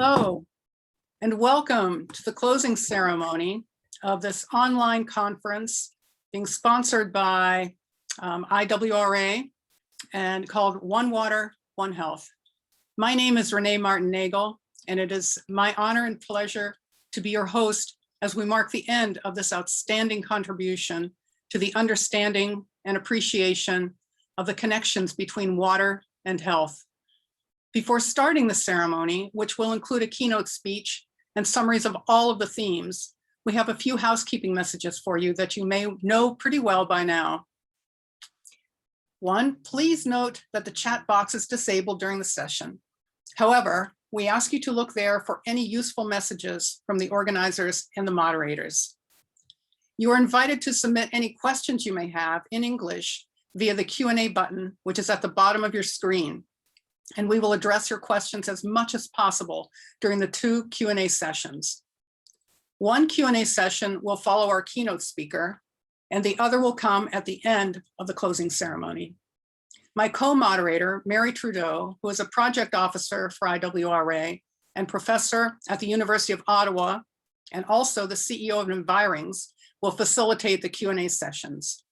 Hello, and welcome to the closing ceremony of this online conference being sponsored by Iwra and called One Water, One Health. My name is Renée Martin-Nagle, and it is my honor and pleasure to be your host as we mark the end of this outstanding contribution to the understanding and appreciation of the connections between water and health. Before starting the ceremony, which will include a keynote speech and summaries of all of the themes, we have a few housekeeping messages for you that you may know pretty well by now. One, please note that the chat box is disabled during the session. However, we ask you to look there for any useful messages from the organizers and the moderators. You are invited to submit any questions you may have in English via the Q&A button, which is at the bottom of your screen. And we will address your questions as much as possible during the two Q&A sessions. One Q&A session will follow our keynote speaker, and the other will come at the end of the closing ceremony. My co-moderator, Mary Trudeau, who is a project officer for Iwra and professor at the University of Ottawa, and also the CEO of Envirings, will facilitate the Q&A sessions.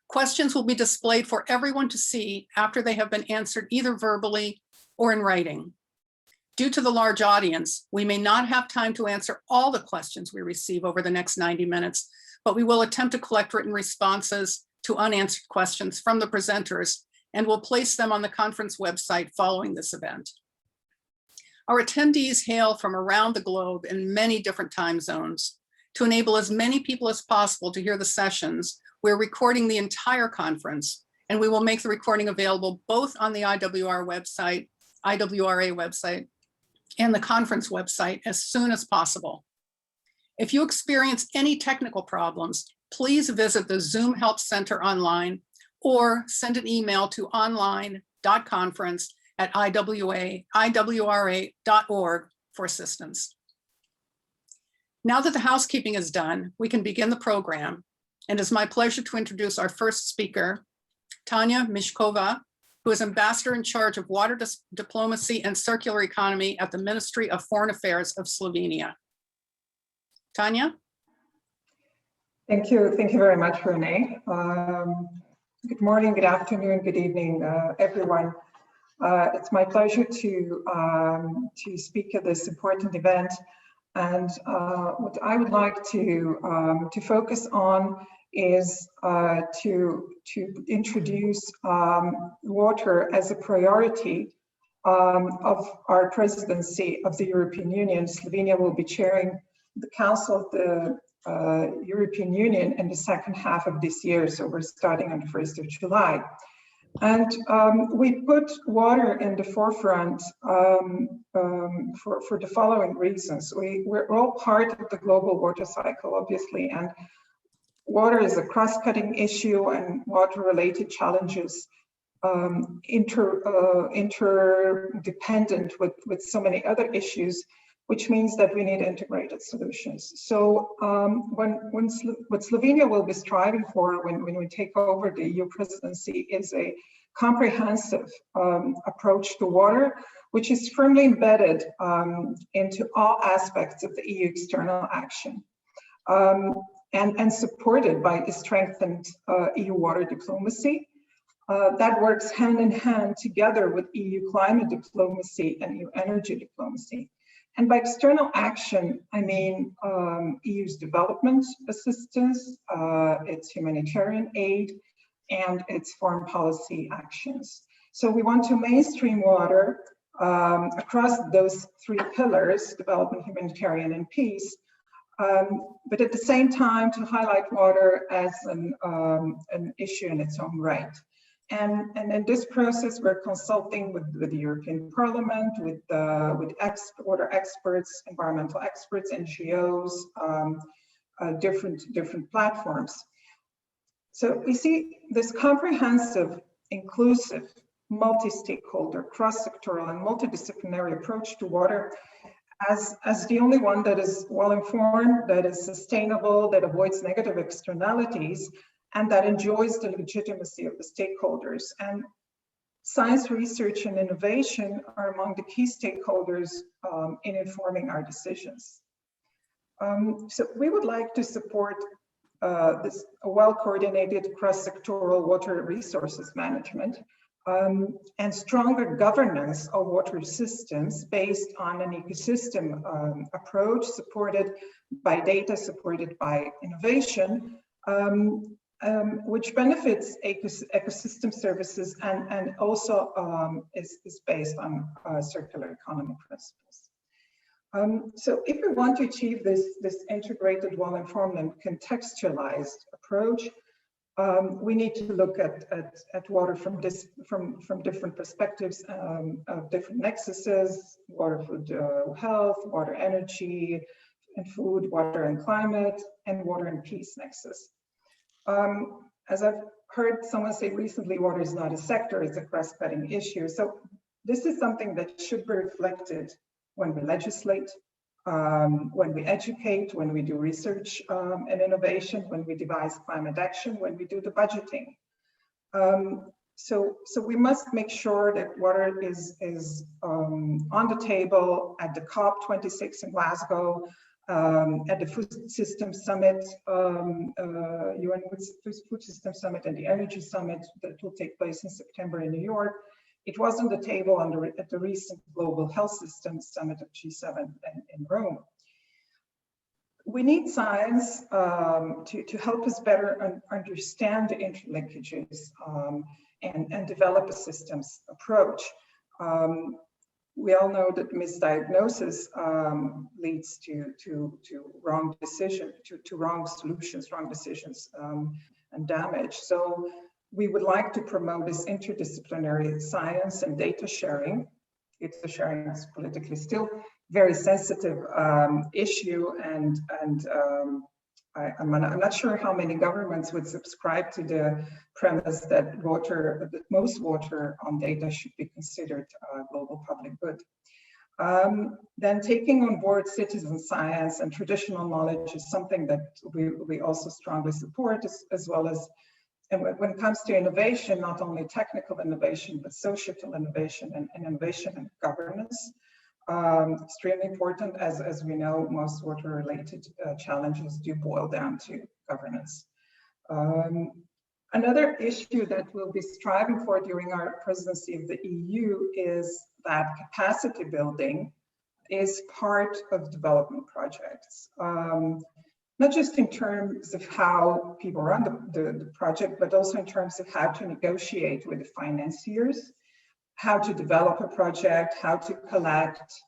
Questions will be displayed for everyone to see after they have been answered either verbally or in writing. Due to the large audience, we may not have time to answer all the questions we receive over the next 90 minutes, but we will attempt to collect written responses to unanswered questions from the presenters and will place them on the conference website following this event. Our attendees hail from around the globe in many different time zones. To enable as many people as possible to hear the sessions, we're recording the entire conference, and we will make the recording available both on the Iwra website and the conference website as soon as possible. If you experience any technical problems, please visit the Zoom Help Center online or send an email to online.conference@iwra.org for assistance. Now that the housekeeping is done, we can begin the program. And it's my pleasure to introduce our first speaker, Tanja Mišková, who is Ambassador in charge of Water Diplomacy and Circular Economy at the Ministry of Foreign Affairs of Slovenia. Tanja? Thank you very much, Renée. Good morning, good afternoon, good evening, everyone. It's my pleasure to speak at this important event. And what I would like to focus on is to introduce water as a priority of our presidency of the European Union. Slovenia will be chairing the Council of the European Union in the second half of this year, so we're starting on the 1st of July. And we put water in the forefront for the following reasons. We're all part of the global water cycle, obviously, and water is a cross-cutting issue, and water-related challenges interdependent with so many other issues, which means that we need integrated solutions. So what Slovenia will be striving for when we take over the EU presidency is a comprehensive approach to water, which is firmly embedded into all aspects of the EU external action, and supported by a strengthened EU water diplomacy that works hand in hand together with EU climate diplomacy and EU energy diplomacy. And by external action, I mean EU's development assistance, its humanitarian aid, and its foreign policy actions. So we want to mainstream water across those three pillars, development, humanitarian, and peace, but at the same time to highlight water as an issue in its own right. And in this process, we're consulting with the European Parliament, with water experts, environmental experts, NGOs, different platforms. So we see this comprehensive, inclusive, multi-stakeholder, cross-sectoral, and multidisciplinary approach to water as the only one that is well-informed, that is sustainable, that avoids negative externalities, and that enjoys the legitimacy of the stakeholders. And Science, research, and innovation are among the key stakeholders in informing our decisions. So we would like to support this well-coordinated cross-sectoral water resources management and stronger governance of water systems based on an ecosystem approach supported by data, supported by innovation, which benefits ecosystem services and also is based on circular economy principles. So if we want to achieve this integrated, well-informed and contextualized approach, we need to look at water from different perspectives, different nexuses: water, food, health, water, energy and food, water and climate, and water and peace nexus. As I've heard someone say recently, water is not a sector, it's a cross-cutting issue. So this is something that should be reflected when we legislate, when we educate, when we do research and innovation, when we devise climate action, when we do the budgeting. So we must make sure that water is on the table at the COP26 in Glasgow, at the Food System Summit, UN Food System Summit, and the Energy Summit that will take place in September in New York. It was on the table at the recent Global Health Systems Summit of G7 in Rome. We need science to help us better understand the interlinkages and develop a systems approach. We all know that misdiagnosis leads to wrong decision, to wrong solutions, wrong decisions, and damage. So we would like to promote this interdisciplinary science and data sharing. Data sharing is politically still very sensitive issue, and I'm not sure how many governments would subscribe to the premise that most water on data should be considered global public good. Then taking on board citizen science and traditional knowledge is something that we also strongly support, as well as, and when it comes to innovation, not only technical innovation, but societal innovation and innovation and governance. Extremely important, as we know, most water-related challenges do boil down to governance. Another issue that we'll be striving for during our presidency of the EU is that capacity building is part of development projects. Not just in terms of how people run the project, but also in terms of how to negotiate with the financiers, how to develop a project, how to collect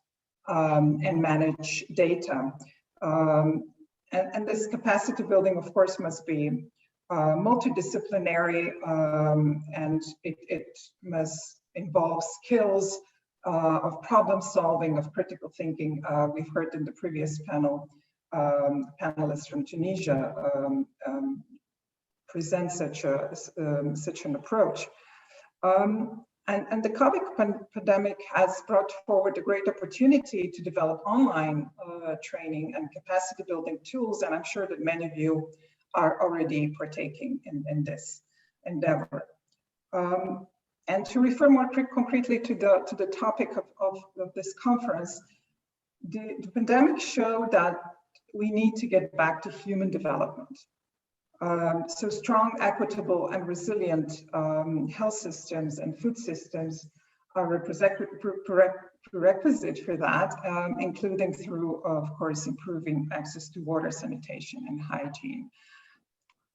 and manage data. And this capacity building, of course, must be multidisciplinary, and it must involve skills of problem solving, of critical thinking. We've heard in the previous panel, panelists from Tunisia present such an approach. And the COVID pandemic has brought forward a great opportunity to develop online training and capacity building tools, and I'm sure that many of you are already partaking in this endeavor. And to refer more concretely to the topic of this conference, the pandemic showed that we need to get back to human development. So strong, equitable, and resilient health systems and food systems are a prerequisite for that, including through, of course, improving access to water, sanitation, and hygiene.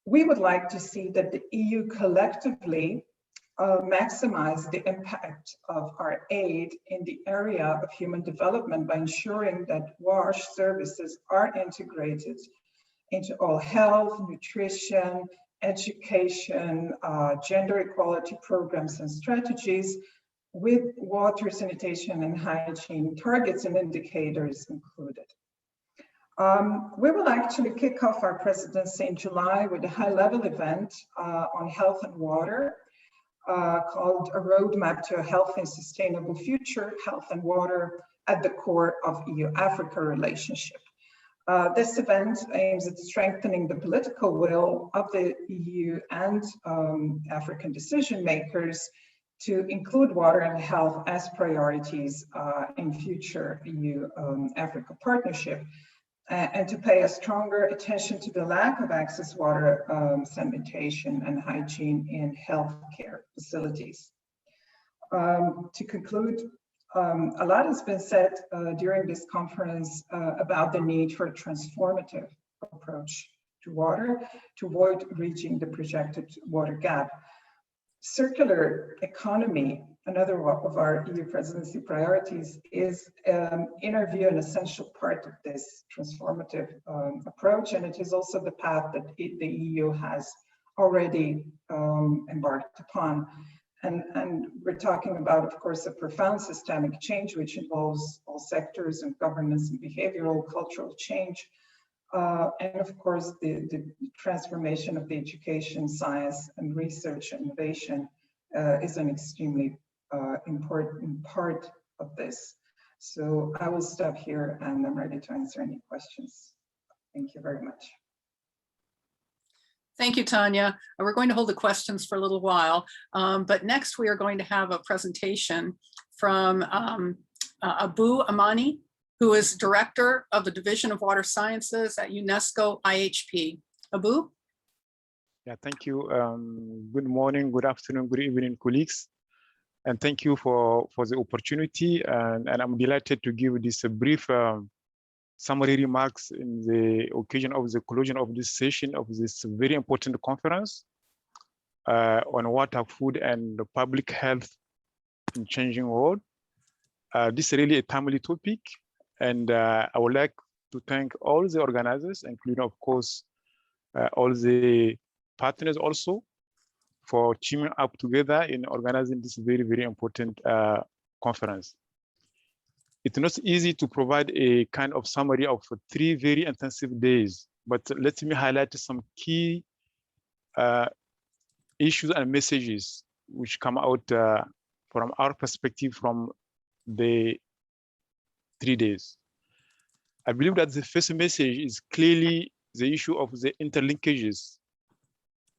We would like to see that the EU collectively maximize the impact of our aid in the area of human development by ensuring that WASH services are integrated into all health, nutrition, education, gender equality programs and strategies, with water, sanitation, and hygiene targets and indicators included. We will actually kick off our presidency in July with a high-level event on health and water called A Roadmap to a Healthy and Sustainable Future, Health and Water at the Core of EU-Africa Relationship. This event aims at strengthening the political will of the EU and African decision makers to include water and health as priorities in future EU-Africa partnership, and to pay a stronger attention to the lack of access water, sanitation, and hygiene in healthcare facilities. To conclude, a lot has been said during this conference about the need for a transformative approach to water to avoid reaching the projected water gap. Circular economy, another of our EU presidency priorities, is, in our view, an essential part of this transformative approach, and it is also the path that the EU has already embarked upon. And we're talking about, of course, a profound systemic change, which involves all sectors and governance and behavioral, cultural change. And of course, the transformation of the education, science, and research and innovation is an extremely important part of this. So I will stop here and I'm ready to answer any questions. Thank you very much. Thank you, Tanya. We're going to hold the questions for a little while, but next we are going to have a presentation from Abu Amani, who is Director of the Division of Water Sciences at UNESCO IHP. Abu? Yeah, thank you. Good morning, good afternoon, good evening, colleagues. And thank you for the opportunity. And I'm delighted to give this brief summary remarks in the occasion of the conclusion of this session of this very important conference on water, food, and public health in changing world. This is really a timely topic, and I would like to thank all the organizers, including, of course, all the partners also, for teaming up together in organizing this very, very important conference. It's not easy to provide a kind of summary of 3 very intensive days, but let me highlight some key issues and messages which come out from our perspective from the 3 days. I believe that the first message is clearly the issue of the interlinkages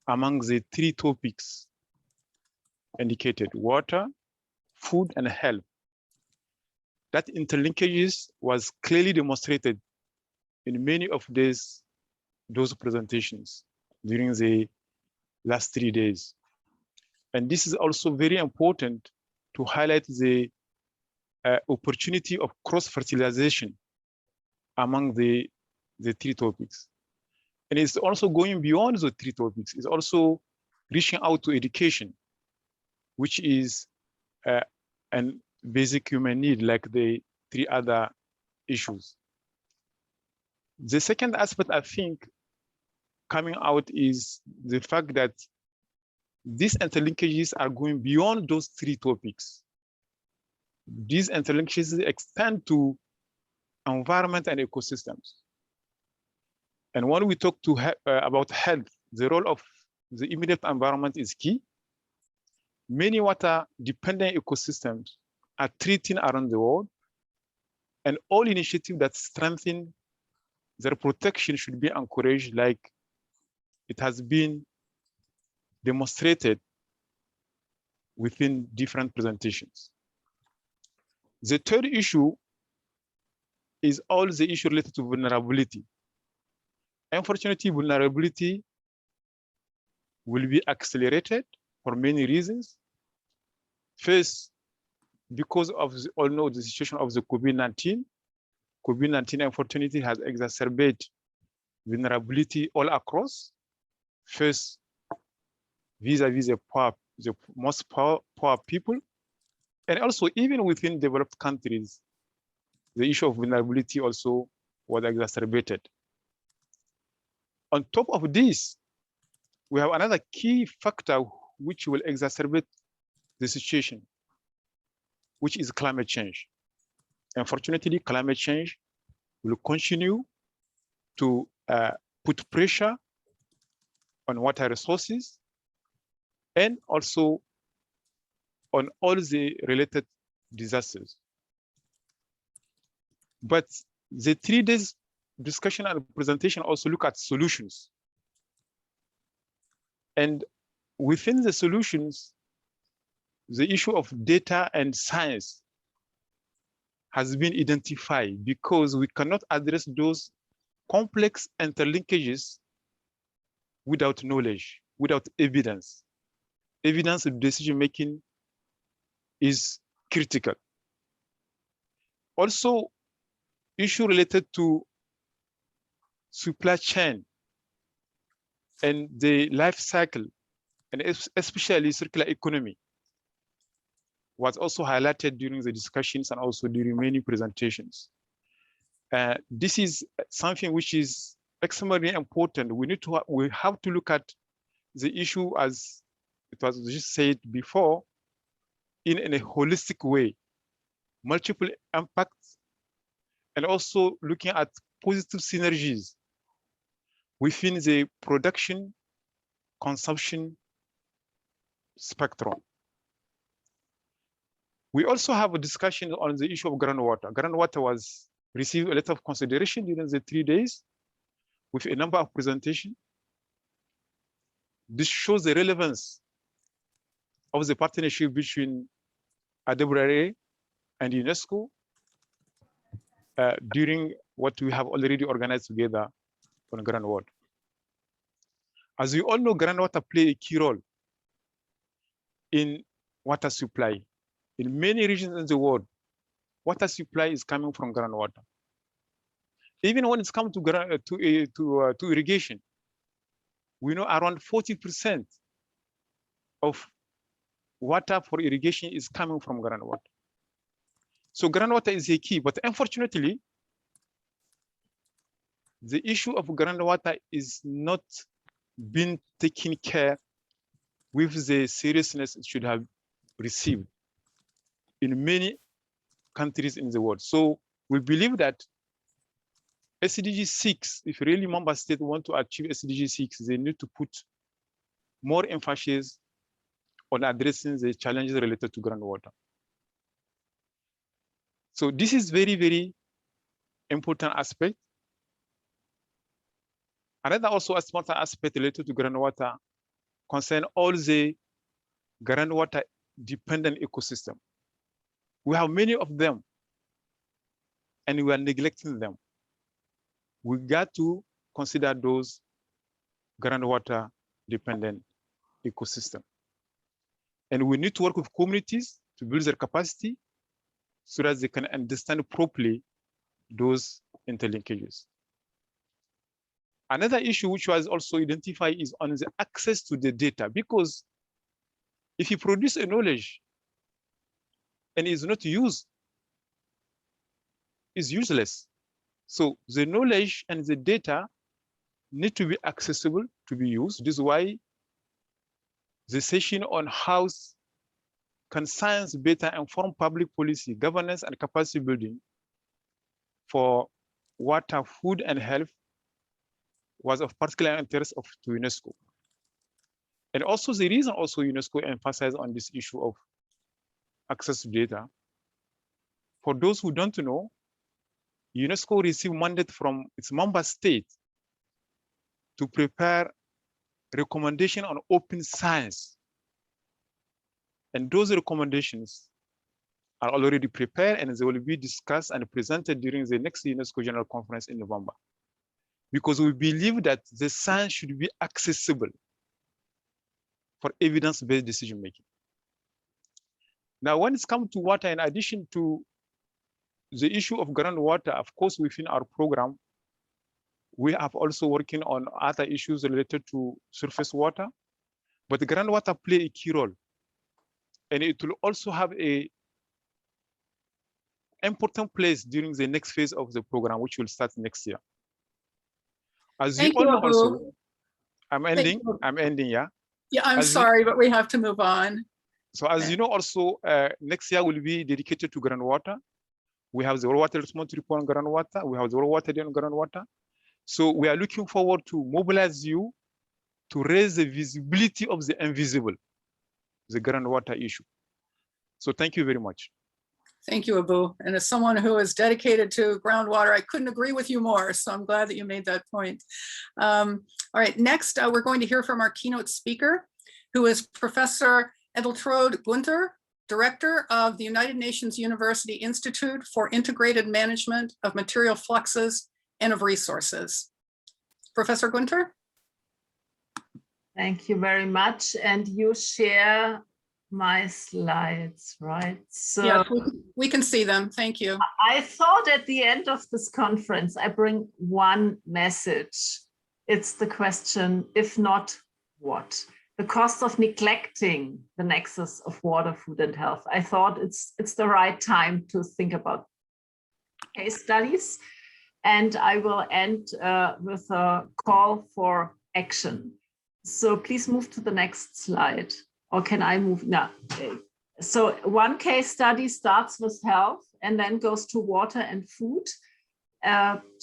among the 3 topics indicated: water, food, and health. That interlinkages was clearly demonstrated in many of those presentations during the last 3 days. And this is also very important to highlight the opportunity of cross-fertilization among the 3 topics. And it's also going beyond the 3 topics. It's also reaching out to education, which is an basic human need like the 3 other issues. The second aspect, I think, coming out is the fact that these interlinkages are going beyond those 3 topics. These interlinkages extend to environment and ecosystems. And when we talk about health, the role of the immediate environment is key. Many water-dependent ecosystems are threatened around the world, and all initiatives that strengthen their protection should be encouraged, like it has been demonstrated within different presentations. The third issue is all the issue related to vulnerability. Unfortunately, vulnerability will be accelerated for many reasons. First, because of all know the situation of the COVID-19. COVID-19, unfortunately, has exacerbated vulnerability all across. First, vis-a-vis the most poor people, and also even within developed countries, the issue of vulnerability also was exacerbated. On top of this, we have another key factor which will exacerbate the situation, which is climate change. Unfortunately, climate change will continue to put pressure on water resources and also on all the related disasters. But the 3 days discussion and presentation also look at solutions. And within the solutions, the issue of data and science has been identified because we cannot address those complex interlinkages without knowledge, without evidence. Evidence of decision making is critical. Also, issue related to supply chain and the life cycle, and especially circular economy, was also highlighted during the discussions and also during many presentations. This is something which is extremely important. We have to look at the issue, as it was just said before, in a holistic way, multiple impacts, and also looking at positive synergies within the production, consumption spectrum. We also have a discussion on the issue of groundwater. Groundwater was received a lot of consideration during the 3 days with a number of presentations. This shows the relevance of the partnership between Iwra and UNESCO during what we have already organized together on groundwater. As we all know, groundwater play a key role in water supply. In many regions in the world, water supply is coming from groundwater. Even when it's come to irrigation, we know around 40% of water for irrigation is coming from groundwater. So groundwater is a key, but unfortunately, the issue of groundwater is not being taken care with the seriousness it should have received in many countries in the world. So we believe that SDG 6, if really member states want to achieve SDG 6, they need to put more emphasis on addressing the challenges related to groundwater. So this is very, very important aspect. Another also important aspect related to groundwater concern all the groundwater dependent ecosystem. We have many of them and we are neglecting them. We got to consider those groundwater dependent ecosystem. And we need to work with communities to build their capacity so that they can understand properly those interlinkages. Another issue which was also identified is on the access to the data, because if you produce a knowledge and is not used, is useless. So the knowledge and the data need to be accessible to be used. This is why the session on how can science better inform public policy, governance, and capacity building for water, food, and health was of particular interest to UNESCO. And also the reason also UNESCO emphasized on this issue of access to data. For those who don't know, UNESCO received mandate from its member state to prepare recommendation on open science. And those recommendations are already prepared and they will be discussed and presented during the next UNESCO General Conference in November. Because we believe that the science should be accessible for evidence-based decision-making. Now, when it's come to water, in addition to the issue of groundwater, of course, within our program, we have also working on other issues related to surface water, but the groundwater play a key role. And it will also have an important place during the next phase of the program, which will start next year. As you all know also, I'm ending, yeah. Yeah, I'm sorry, but we have to move on. So as you know also, next year will be dedicated to groundwater. We have the water response report on groundwater. We have the water day on groundwater. So we are looking forward to mobilize you to raise the visibility of the invisible, the groundwater issue. So thank you very much. Thank you, Abu. And as someone who is dedicated to groundwater, I couldn't agree with you more. So I'm glad that you made that point. All right, next we're going to hear from our keynote speaker, who is Professor Edeltraud Gunther Director of the United Nations University Institute for Integrated Management of Material Fluxes and of Resources. Professor Gunter? Thank you very much. And you share my slides, right? So Yes, we can see them. Thank you. I thought at the end of this conference, I bring one message. It's the question, if not, what? The cost of neglecting the nexus of water, food, and health. I thought it's the right time to think about case studies. And I will end with a call for action. So please move to the next slide. Or can I move? No. So one case study starts with health and then goes to water and food.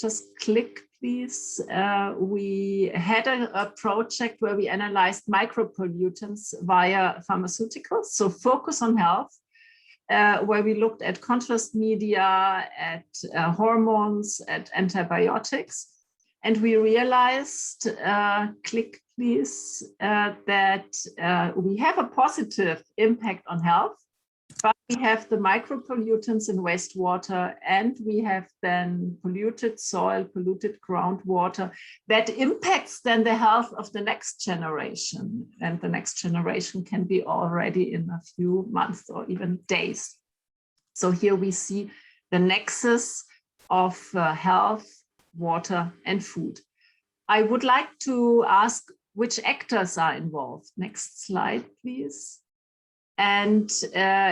Just click, please. We had a project where we analyzed micropollutants via pharmaceuticals. So focus on health, where we looked at contrast media, at hormones, at antibiotics. And we realized, click please, that we have a positive impact on health, but we have the micropollutants in wastewater, and we have then polluted soil, polluted groundwater that impacts then the health of the next generation. And the next generation can be already in a few months or even days. So here we see the nexus of health, water, and food. I would like to ask which actors are involved. Next slide, please. And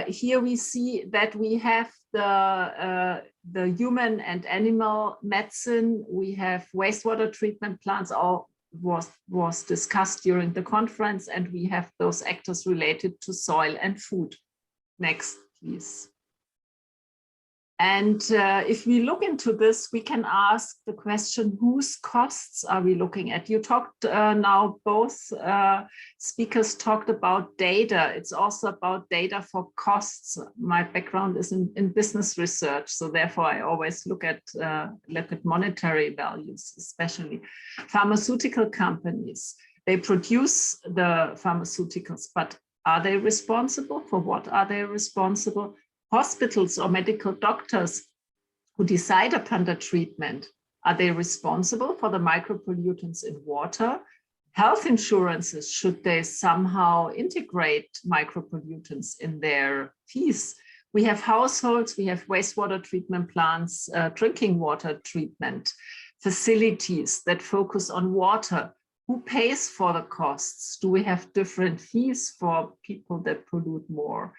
here we see that we have the human and animal medicine. We have wastewater treatment plants, all was discussed during the conference, and we have those actors related to soil and food. Next, please. And if we look into this, we can ask the question, whose costs are we looking at? You talked now, both speakers talked about data. It's also about data for costs. My background is in business research, so therefore I always look at monetary values, especially pharmaceutical companies. They produce the pharmaceuticals, but are they responsible? For what are they responsible? Hospitals or medical doctors who decide upon the treatment, are they responsible for the micropollutants in water? Health insurances, should they somehow integrate micropollutants in their fees? We have households, we have wastewater treatment plants, drinking water treatment facilities that focus on water. Who pays for the costs? Do we have different fees for people that pollute more?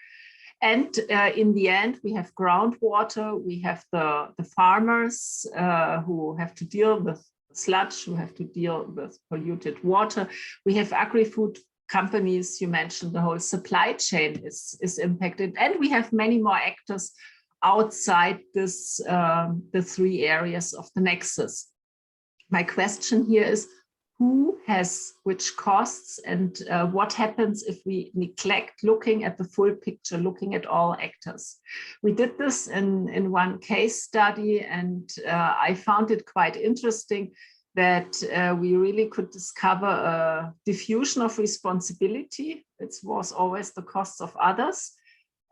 And in the end, we have groundwater, we have the farmers who have to deal with sludge, who have to deal with polluted water. We have agri-food companies, you mentioned the whole supply chain is impacted. And we have many more actors outside this, the three areas of the nexus. My question here is, who has which costs, and what happens if we neglect looking at the full picture, looking at all actors? We did this in one case study, and I found it quite interesting that we really could discover a diffusion of responsibility. It was always the costs of others.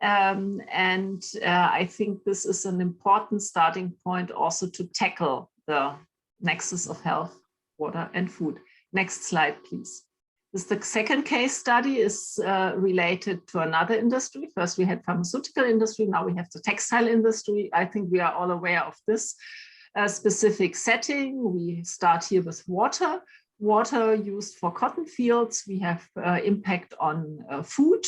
I think this is an important starting point also to tackle the nexus of health, water, and food. Next slide, please. The second case study is related to another industry. First, we had pharmaceutical industry. Now we have the textile industry. I think we are all aware of this specific setting. We start here with water. Water used for cotton fields. We have impact on food,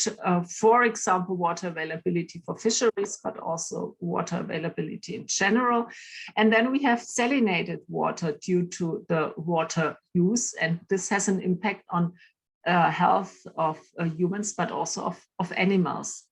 for example, water availability for fisheries, but also water availability in general. And then we have salinated water due to the water use. And this has an impact on health of humans, but also of animals.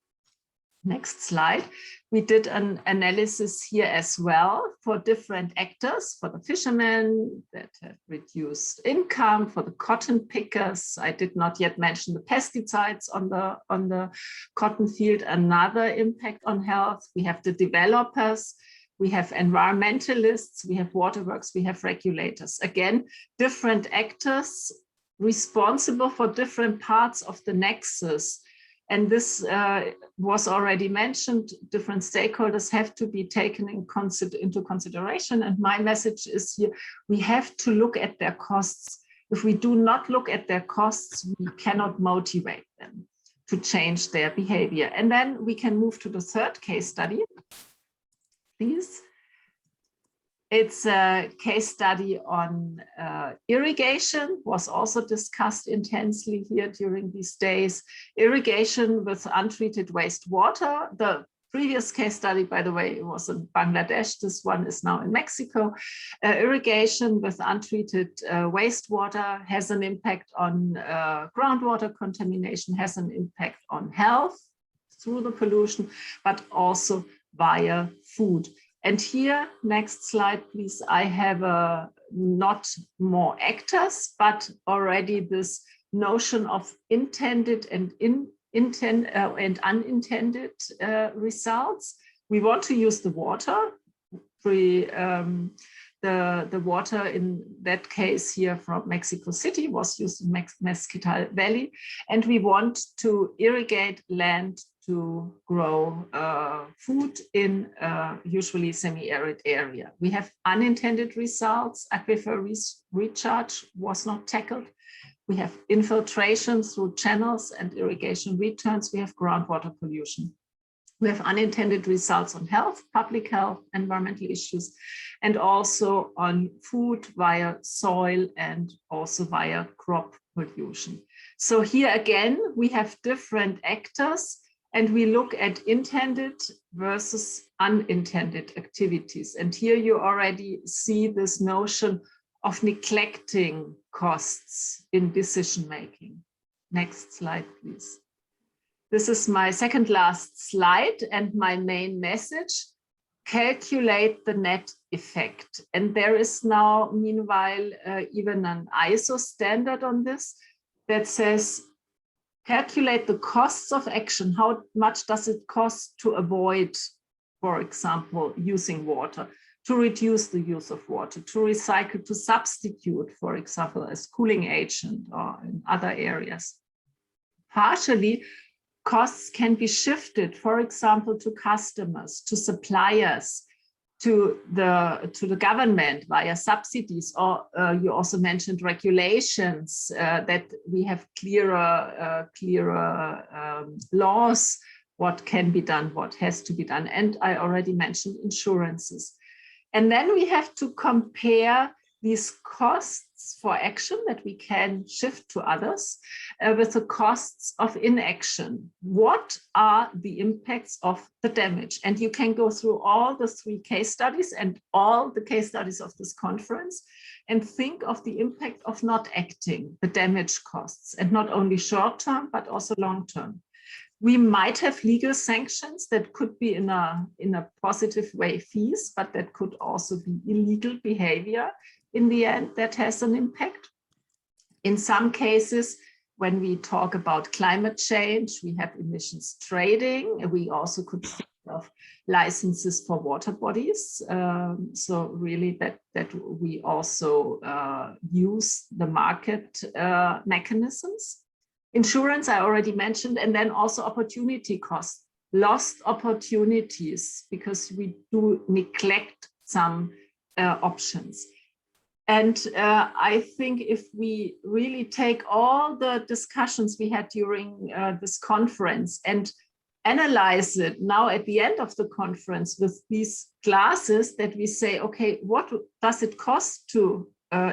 Next slide. We did an analysis here as well for different actors, for the fishermen that have reduced income, for the cotton pickers. I did not yet mention the pesticides on the cotton field, another impact on health. We have the developers, we have environmentalists, we have waterworks, we have regulators. Again, different actors responsible for different parts of the nexus. And this was already mentioned, different stakeholders have to be taken into consideration. And my message is here, we have to look at their costs. If we do not look at their costs, we cannot motivate them to change their behavior. And then we can move to the third case study, please. It's a case study on irrigation, was also discussed intensely here during these days. Irrigation with untreated wastewater. The previous case study, by the way, was in Bangladesh. This one is now in Mexico. Irrigation with untreated wastewater has an impact on groundwater contamination, has an impact on health through the pollution, but also via food. And here, next slide, please. I have not more actors, but already this notion of intended and unintended results. We want to use the water. The water in that case here from Mexico City was used in Mezquital Valley, and we want to irrigate land to grow food in usually semi-arid area. We have unintended results. Aquifer recharge was not tackled. We have infiltration through channels and irrigation returns. We have groundwater pollution. We have unintended results on health, public health, environmental issues, and also on food via soil and also via crop pollution. So here again, we have different actors, and we look at intended versus unintended activities. And here you already see this notion of neglecting costs in decision-making. Next slide, please. This is my second last slide and my main message. Calculate the net effect. And there is now, meanwhile, even an ISO standard on this that says, calculate the costs of action. How much does it cost to avoid, for example, using water, to reduce the use of water, to recycle, to substitute, for example, as cooling agent or in other areas. Partially, costs can be shifted, for example, to customers, to suppliers, to the government via subsidies, or you also mentioned regulations that we have clearer laws, what can be done, what has to be done. And I already mentioned insurances. And then we have to compare these costs for action that we can shift to others with the costs of inaction. What are the impacts of the damage? And you can go through all the 3 case studies and all the case studies of this conference and think of the impact of not acting, the damage costs, and not only short-term, but also long-term. We might have legal sanctions that could be in a positive way fees, but that could also be illegal behavior in the end that has an impact. In some cases, when we talk about climate change, we have emissions trading. We also could think of licenses for water bodies. So really that we also use the market mechanisms. Insurance, I already mentioned, and then also opportunity costs, lost opportunities, because we do neglect some options. And I think if we really take all the discussions we had during this conference and analyze it now at the end of the conference with these classes, that we say, okay, what does it cost to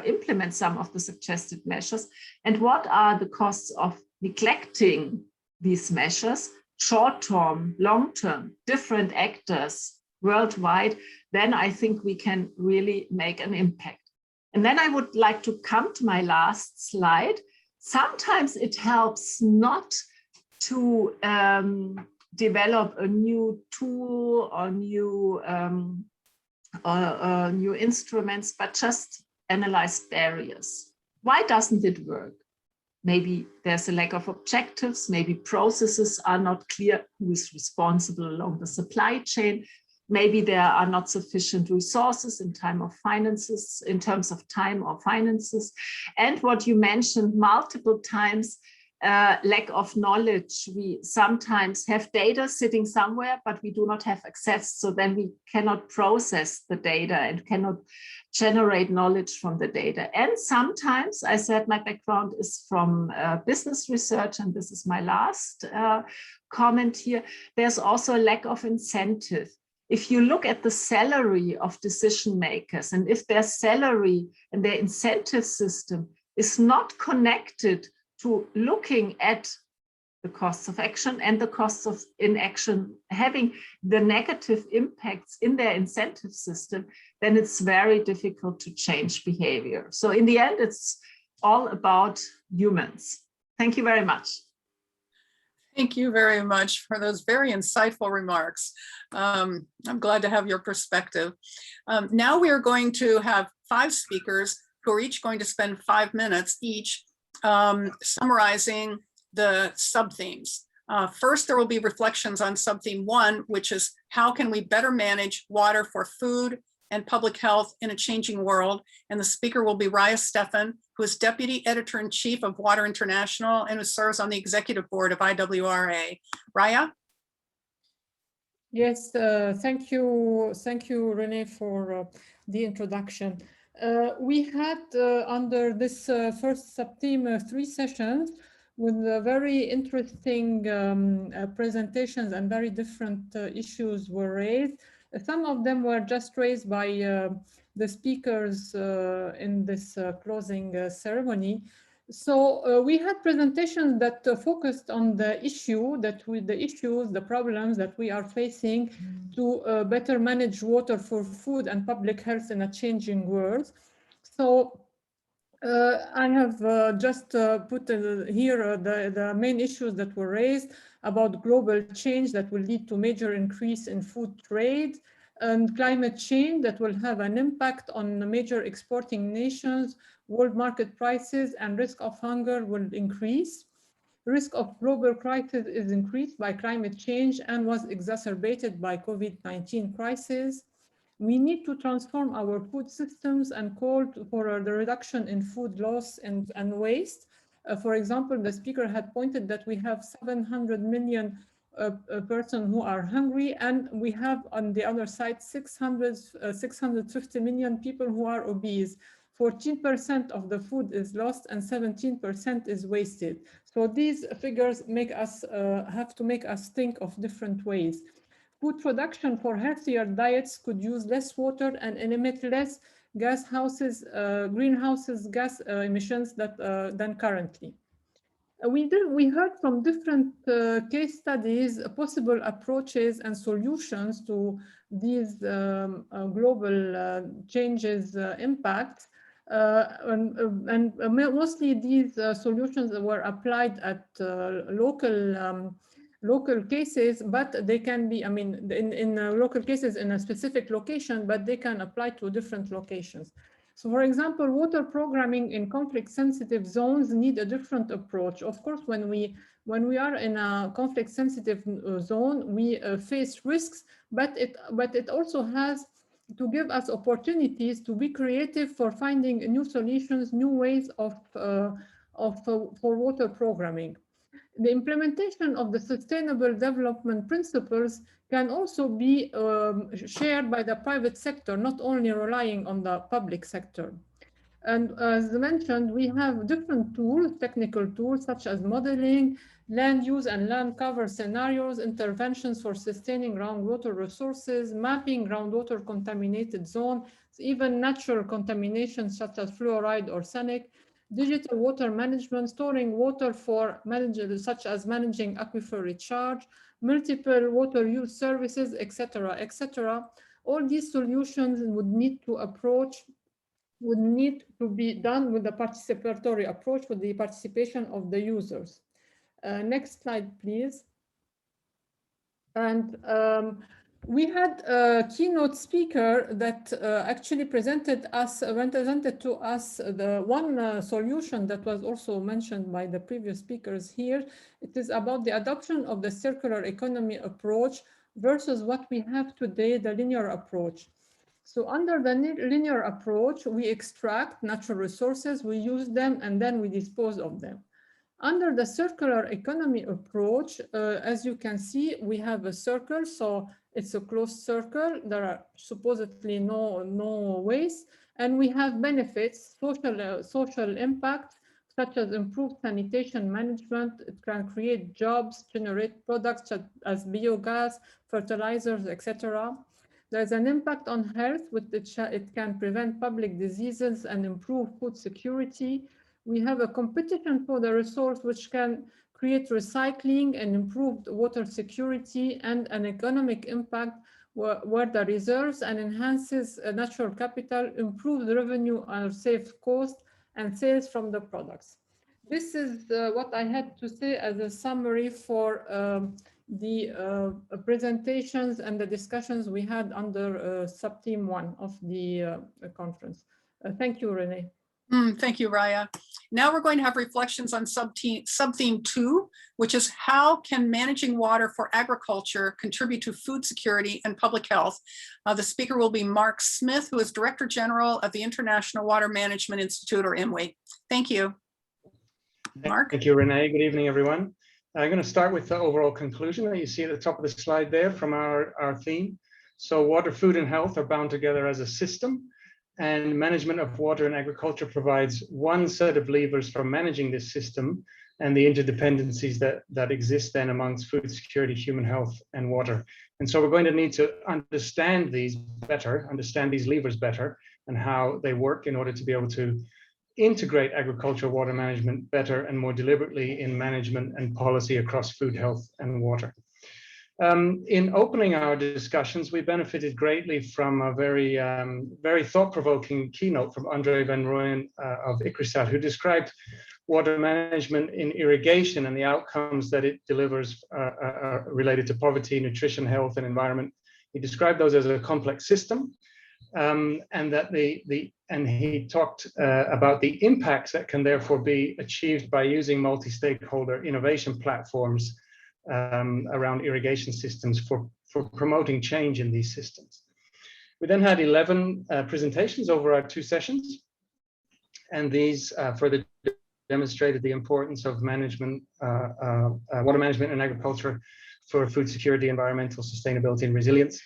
implement some of the suggested measures, and what are the costs of neglecting these measures, short-term, long-term, different actors worldwide, then I think we can really make an impact. And then I would like to come to my last slide. Sometimes it helps not to develop a new tool or new instruments, but just analyze barriers. Why doesn't it work? Maybe there's a lack of objectives, maybe processes are not clear who is responsible along the supply chain. Maybe there are not sufficient resources in terms of time or finances. And what you mentioned multiple times, lack of knowledge. We sometimes have data sitting somewhere, but we do not have access. So then we cannot process the data and cannot generate knowledge from the data. And sometimes, I said my background is from business research, and this is my last comment here, there's also a lack of incentive. If you look at the salary of decision makers, and if their salary and their incentive system is not connected to looking at the costs of action and the costs of inaction, having the negative impacts in their incentive system, then it's very difficult to change behavior. So in the end, it's all about humans. Thank you very much. Thank you very much for those very insightful remarks. I'm glad to have your perspective. Now we are going to have 5 speakers who are each going to spend 5 minutes each summarizing the sub-themes. First, there will be reflections on sub-theme 1, which is how can we better manage water for food and public health in a changing world. And the speaker will be Raya Stefan, who is Deputy Editor-in-Chief of Water International and who serves on the executive board of IWRA. Raya? Yes, thank you, Renée, for the introduction. We had under this first sub-theme 3 sessions with very interesting presentations, and very different issues were raised. Some of them were just raised by the speakers in this closing ceremony. So we had presentations that focused on the the problems that we are facing to better manage water for food and public health in a changing world. So I have just put here the main issues that were raised about global change that will lead to major increase in food trade, and climate change that will have an impact on major exporting nations. World market prices and risk of hunger will increase. Risk of global crisis is increased by climate change and was exacerbated by COVID-19 crisis. We need to transform our food systems and call for the reduction in food loss and waste. For example, the speaker had pointed that we have 700 million persons who are hungry, and we have on the other side 650 million people who are obese. 14% of the food is lost and 17% is wasted. So these figures make us have to make us think of different ways. Food production for healthier diets could use less water and emit less greenhouse gas emissions than currently. We heard from different case studies possible approaches and solutions to these global changes impact. And mostly these solutions were applied at local cases, but they can be, in local cases in a specific location, but they can apply to different locations. So for example, water programming in conflict-sensitive zones need a different approach. Of course, when we are in a conflict-sensitive zone, we face risks, but it also has to give us opportunities to be creative for finding new solutions, new ways for water programming. The implementation of the Sustainable Development Principles can also be shared by the private sector, not only relying on the public sector. And as mentioned, we have different tools, technical tools, such as modeling, land use and land cover scenarios, interventions for sustaining groundwater resources, mapping groundwater contaminated zone, even natural contamination such as fluoride or arsenic, digital water management, storing water for such as managing aquifer recharge, multiple water use services, etc., etc. All these solutions would need to be done with the participatory approach, with the participation of the users. Next slide, please. And we had a keynote speaker that actually presented to us the one solution that was also mentioned by the previous speakers here. It is about the adoption of the circular economy approach versus what we have today, the linear approach. So under the linear approach, we extract natural resources, we use them, and then we dispose of them. Under the circular economy approach, as you can see, we have a circle, so it's a closed circle. There are supposedly no waste, and we have benefits, social impact, such as improved sanitation management. It can create jobs, generate products such as biogas, fertilizers, etc. There's an impact on health, with it can prevent public diseases and improve food security. We have a competition for the resource, which can create recycling and improved water security, and an economic impact where the reserves and enhances natural capital, improves revenue or saves cost and sales from the products. This is what I had to say as a summary for the presentations and the discussions we had under sub-team 1 of the conference. Thank you, Renée. Thank you, Raya. Now we're going to have reflections on sub-theme 2, which is how can managing water for agriculture contribute to food security and public health? The speaker will be Mark Smith, who is Director General of the International Water Management Institute, or IMWI. Thank you. Mark? Thank you, Renée. Good evening, everyone. I'm going to start with the overall conclusion that you see at the top of the slide there from our theme. So water, food, and health are bound together as a system, and management of water and agriculture provides one set of levers for managing this system and the interdependencies that exist then amongst food security, human health, and water. And so we're going to need to understand these better, understand these levers better, and how they work in order to be able to integrate agricultural water management better and more deliberately in management and policy across food, health, and water. In opening our discussions, we benefited greatly from a very thought-provoking keynote from André van Rooyen of ICRISAT, who described water management in irrigation and the outcomes that it delivers related to poverty, nutrition, health, and environment. He described those as a complex system, and that he talked about the impacts that can therefore be achieved by using multi-stakeholder innovation platforms around irrigation systems for promoting change in these systems. We then had 11 presentations over our 2 sessions, and these further demonstrated the importance of management, water management and agriculture for food security, environmental sustainability, and resilience,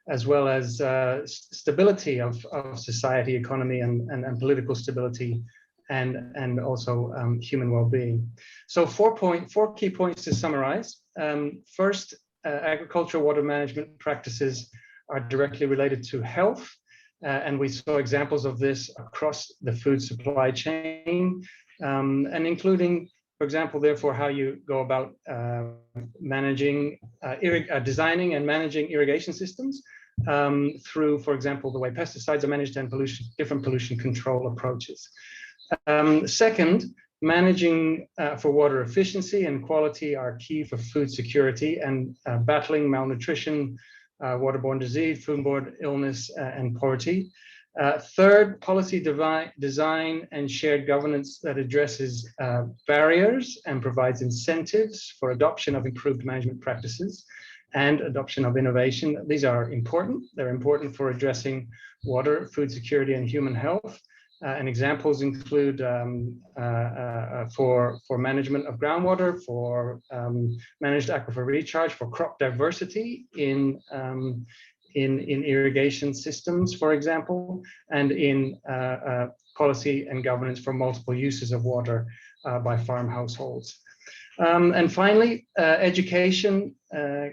as well as stability of society, economy, and political stability, and also human well-being. So 4 key points to summarize. First, agricultural water management practices are directly related to health, and we saw examples of this across the food supply chain, and including, for example, therefore, how you go about managing, designing and managing irrigation systems through, for example, the way pesticides are managed and different pollution control approaches. Second, managing for water efficiency and quality are key for food security and battling malnutrition, waterborne disease, foodborne illness, and poverty. Third, policy design and shared governance that addresses barriers and provides incentives for adoption of improved management practices and adoption of innovation. These are important. They're important for addressing water, food security, and human health. And examples include for management of groundwater, for managed aquifer recharge, for crop diversity in irrigation systems, for example, and in policy and governance for multiple uses of water by farm households. And finally, education,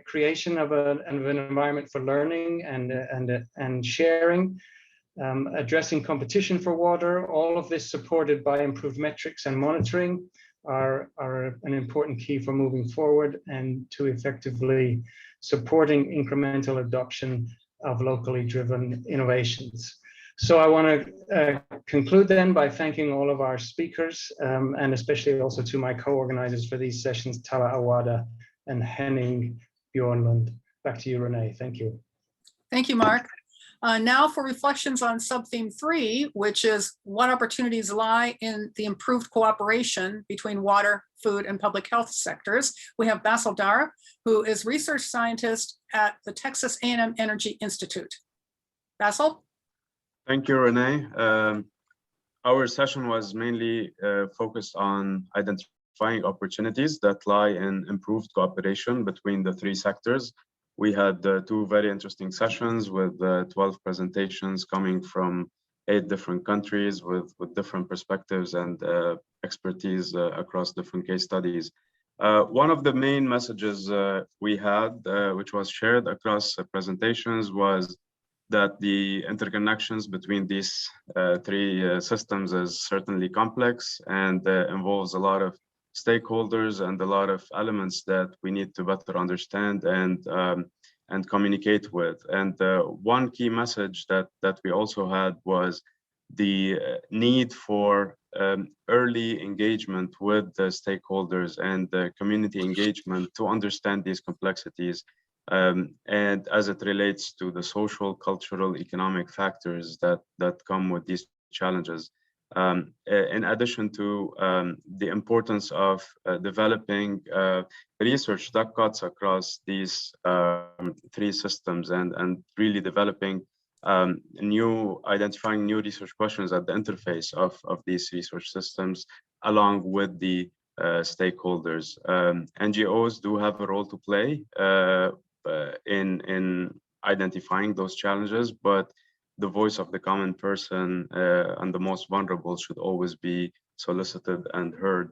creation of an environment for learning and sharing, addressing competition for water, all of this supported by improved metrics and monitoring are an important key for moving forward and to effectively supporting incremental adoption of locally driven innovations. So I want to conclude then by thanking all of our speakers, and especially also to my co-organizers for these sessions, Tala Awada and Henning Bjornlund. Back to you, Renée. Thank you. Thank you, Mark. Now for reflections on sub-theme 3, which is what opportunities lie in the improved cooperation between water, food, and public health sectors. We have Basil Dara, who is research scientist at the Texas A&M Energy Institute. Basil? Thank you, Renée. Our session was mainly focused on identifying identifying opportunities that lie in improved cooperation between the three sectors. We had 2 very interesting sessions with 12 presentations coming from 8 different countries with different perspectives and expertise across different case studies. One of the main messages we had, which was shared across presentations, was that the interconnections between these 3 systems is certainly complex and involves a lot of stakeholders and a lot of elements that we need to better understand and communicate with. And one key message that we also had was the need for early engagement with the stakeholders and the community engagement to understand these complexities, and as it relates to the social, cultural, economic factors that come with these challenges. In addition to the importance of developing research that cuts across these 3 systems and really developing identifying new research questions at the interface of these research systems along with the stakeholders. NGOs do have a role to play in identifying those challenges, but the voice of the common person and the most vulnerable should always be solicited and heard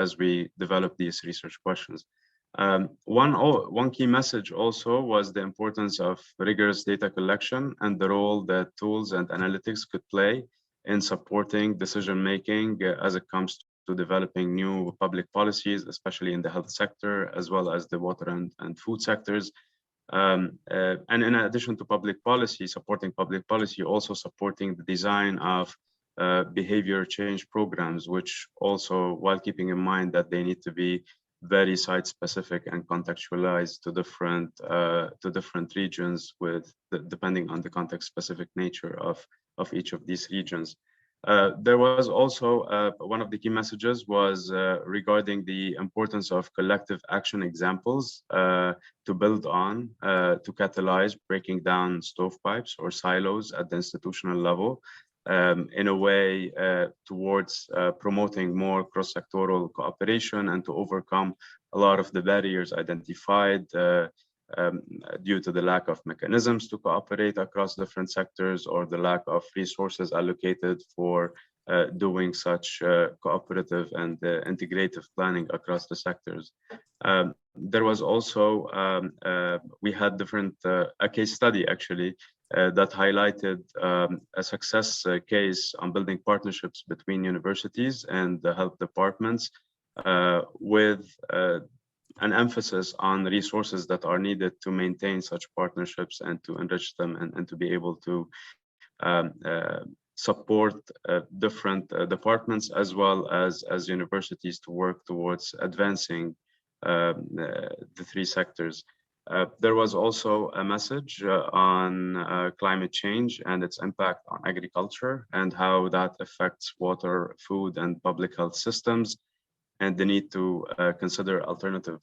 as we develop these research questions. One key message also was the importance of rigorous data collection and the role that tools and analytics could play in supporting decision-making as it comes to developing new public policies, especially in the health sector, as well as the water and food sectors. And in addition to public policy, supporting public policy, also supporting the design of behavior change programs, which also, while keeping in mind that they need to be very site-specific and contextualized to different regions, depending on the context-specific nature of each of these regions. There was also one of the key messages was regarding the importance of collective action examples to build on, to catalyze breaking down stovepipes or silos at the institutional level in a way towards promoting more cross-sectoral cooperation and to overcome a lot of the barriers identified due to the lack of mechanisms to cooperate across different sectors or the lack of resources allocated for doing such cooperative and integrative planning across the sectors. There was also, we had a case study actually that highlighted a success case on building partnerships between universities and the health departments with an emphasis on resources that are needed to maintain such partnerships and to enrich them and to be able to support different departments as well as universities to work towards advancing the 3 sectors. There was also a message on climate change and its impact on agriculture and how that affects water, food, and public health systems, and the need to consider alternative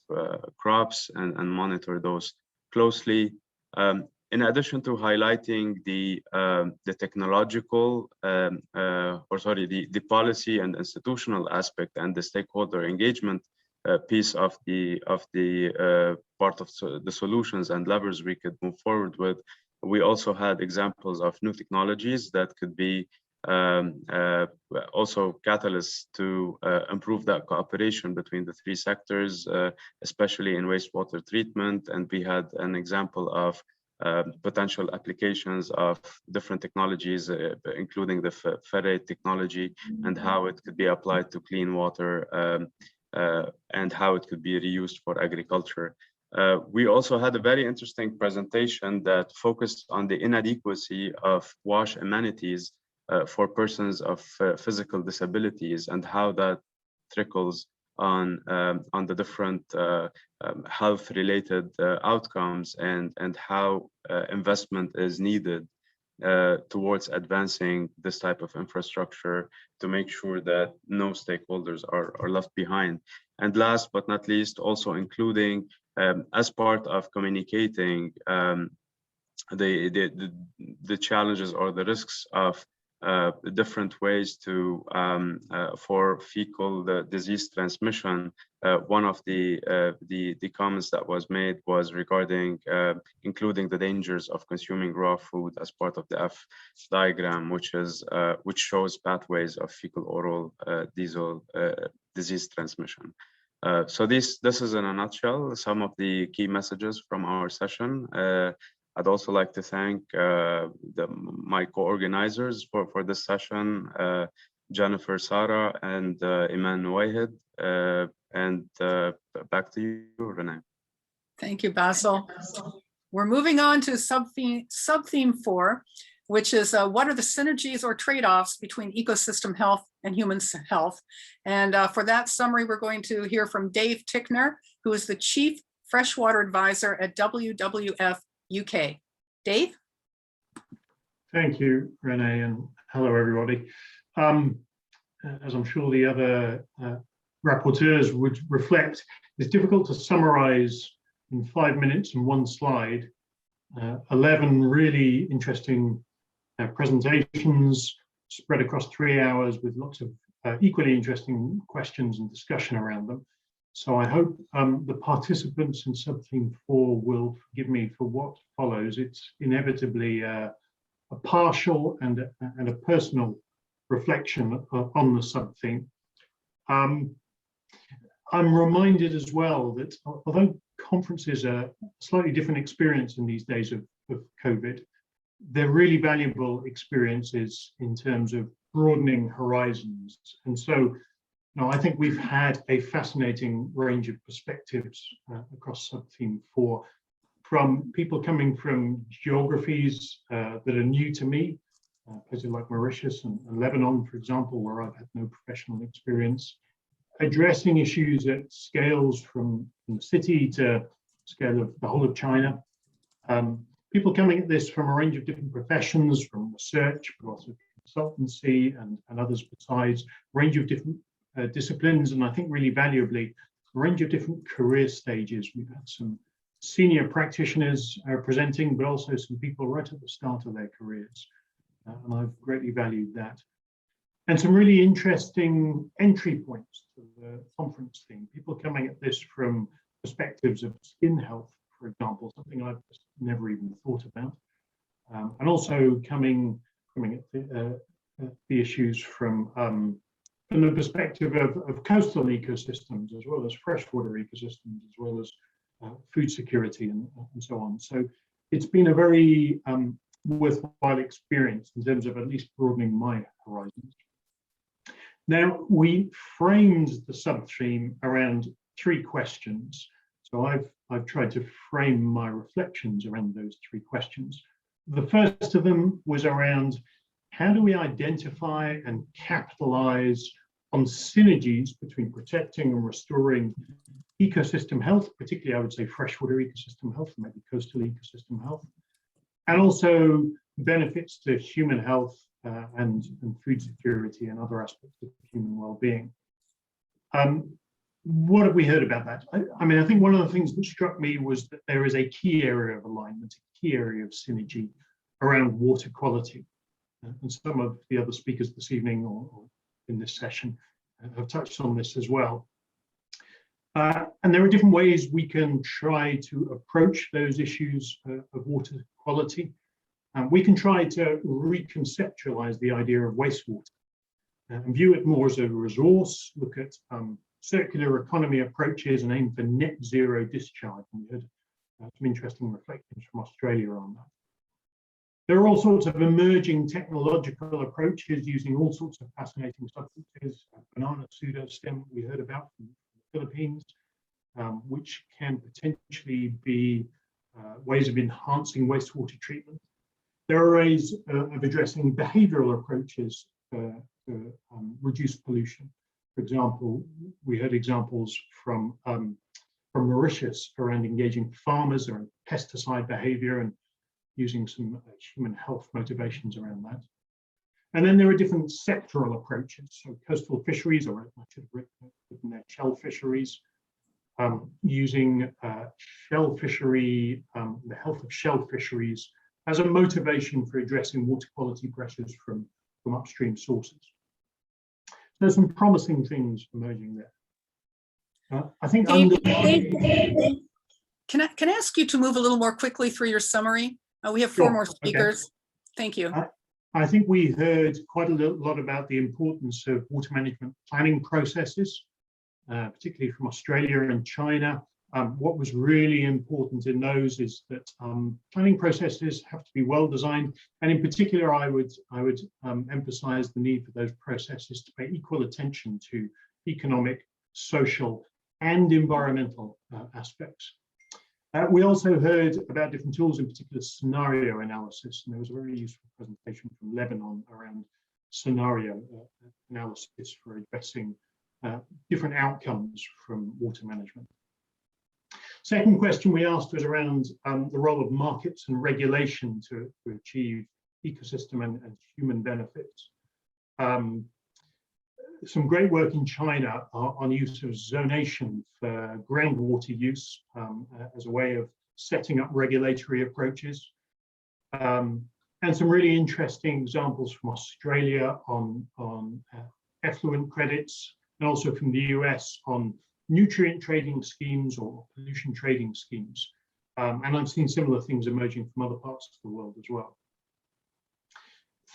crops and monitor those closely. In addition to highlighting the technological, the policy and institutional aspect and the stakeholder engagement piece of the part of the solutions and levers we could move forward with, we also had examples of new technologies that could be also catalysts to improve that cooperation between the 3 sectors, especially in wastewater treatment. And we had an example of potential applications of different technologies, including the ferrate technology and how it could be applied to clean water and how it could be reused for agriculture. We also had a very interesting presentation that focused on the inadequacy of wash amenities for persons of physical disabilities and how that trickles on the different health-related outcomes and how investment is needed towards advancing this type of infrastructure to make sure that no stakeholders are left behind. And last but not least, also including as part of communicating the challenges or the risks of different ways to for fecal disease transmission. One of the comments that was made was regarding including the dangers of consuming raw food as part of the F diagram, which shows pathways of fecal oral disease transmission. So this is in a nutshell some of the key messages from our session. I'd also like to thank my co-organizers for this session, Jennifer, Sarah, and Iman Wahid. And back to you, Renee. Thank you, Basil. We're moving on to sub-theme 4, which is what are the synergies or trade-offs between ecosystem health and human health? And for that summary, we're going to hear from Dave Tickner, who is the Chief Freshwater Advisor at WWF UK. Dave? Thank you, Renee, and hello, everybody. As I'm sure the other rapporteurs would reflect, it's difficult to summarize in 5 minutes and one slide 11 really interesting presentations spread across 3 hours with lots of equally interesting questions and discussion around them. So I hope the participants in sub-theme 4 will forgive me for what follows. It's inevitably a partial and a personal reflection on the sub-theme. I'm reminded as well that although conferences are a slightly different experience in these days of COVID, they're really valuable experiences in terms of broadening horizons. And so I think we've had a fascinating range of perspectives across sub-theme 4, from people coming from geographies that are new to me, places like Mauritius and Lebanon, for example, where I've had no professional experience, addressing issues at scales from the city to scale of the whole of China. People coming at this from a range of different professions, from research, but also consultancy and others besides, range of different disciplines, and I think really valuably, a range of different career stages. We've had some senior practitioners presenting, but also some people right at the start of their careers, and I've greatly valued that. And some really interesting entry points to the conference theme. People coming at this from perspectives of skin health, for example, something I've just never even thought about, and also coming at the issues from the perspective of coastal ecosystems, as well as freshwater ecosystems, as well as food security and so on. So it's been a very worthwhile experience in terms of at least broadening my horizons. Now, we framed the sub-theme around 3 questions. So I've tried to frame my reflections around those 3 questions. The first of them was around how do we identify and capitalize on synergies between protecting and restoring ecosystem health, particularly I would say freshwater ecosystem health, maybe coastal ecosystem health, and also benefits to human health and food security and other aspects of human well-being. What have we heard about that? I mean, I think one of the things that struck me was that there is a key area of alignment, a key area of synergy around water quality. And some of the other speakers this evening or in this session have touched on this as well. And there are different ways we can try to approach those issues of water quality. We can try to reconceptualize the idea of wastewater and view it more as a resource, look at circular economy approaches and aim for net zero discharge. And we heard some interesting reflections from Australia on that. There are all sorts of emerging technological approaches using all sorts of fascinating substances. Banana pseudostem we heard about from the Philippines, which can potentially be ways of enhancing wastewater treatment. There are ways of addressing behavioral approaches to reduce pollution. For example, we heard examples from Mauritius around engaging farmers around pesticide behavior and using some human health motivations around that. And then there are different sectoral approaches. So coastal fisheries, or I should have written there, shell fisheries, using shell fishery, the health of shell fisheries as a motivation for addressing water quality pressures from from upstream sources. There's some promising things emerging there. I think Can I ask you to move a little more quickly through your summary? We have 4 Sure, more okay. speakers. Thank you. I think we heard quite a lot about the importance of water management planning processes, particularly from Australia and China. What was really important in those is that planning processes have to be well designed, and in particular, I would emphasize the need for those processes to pay equal attention to economic, social, and environmental aspects. We also heard about different tools, in particular scenario analysis, and there was a very useful presentation from Lebanon around scenario analysis for addressing different outcomes from water management. Second question we asked was around the role of markets and regulation to achieve ecosystem and human benefits. Some great work in China on use of zonation for groundwater use as a way of setting up regulatory approaches. And some really interesting examples from Australia on effluent credits, and also from the US on nutrient trading schemes or pollution trading schemes. And I've seen similar things emerging from other parts of the world as well.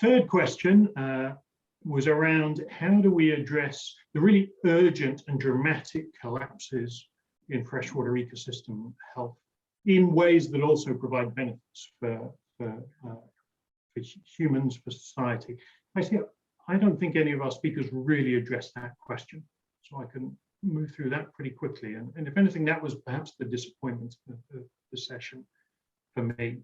Third question was around how do we address the really urgent and dramatic collapses in freshwater ecosystem health in ways that also provide benefits for humans, for society. I don't think any of our speakers really addressed that question, so I can move through that pretty quickly. And if anything, that was perhaps the disappointment of the session for me.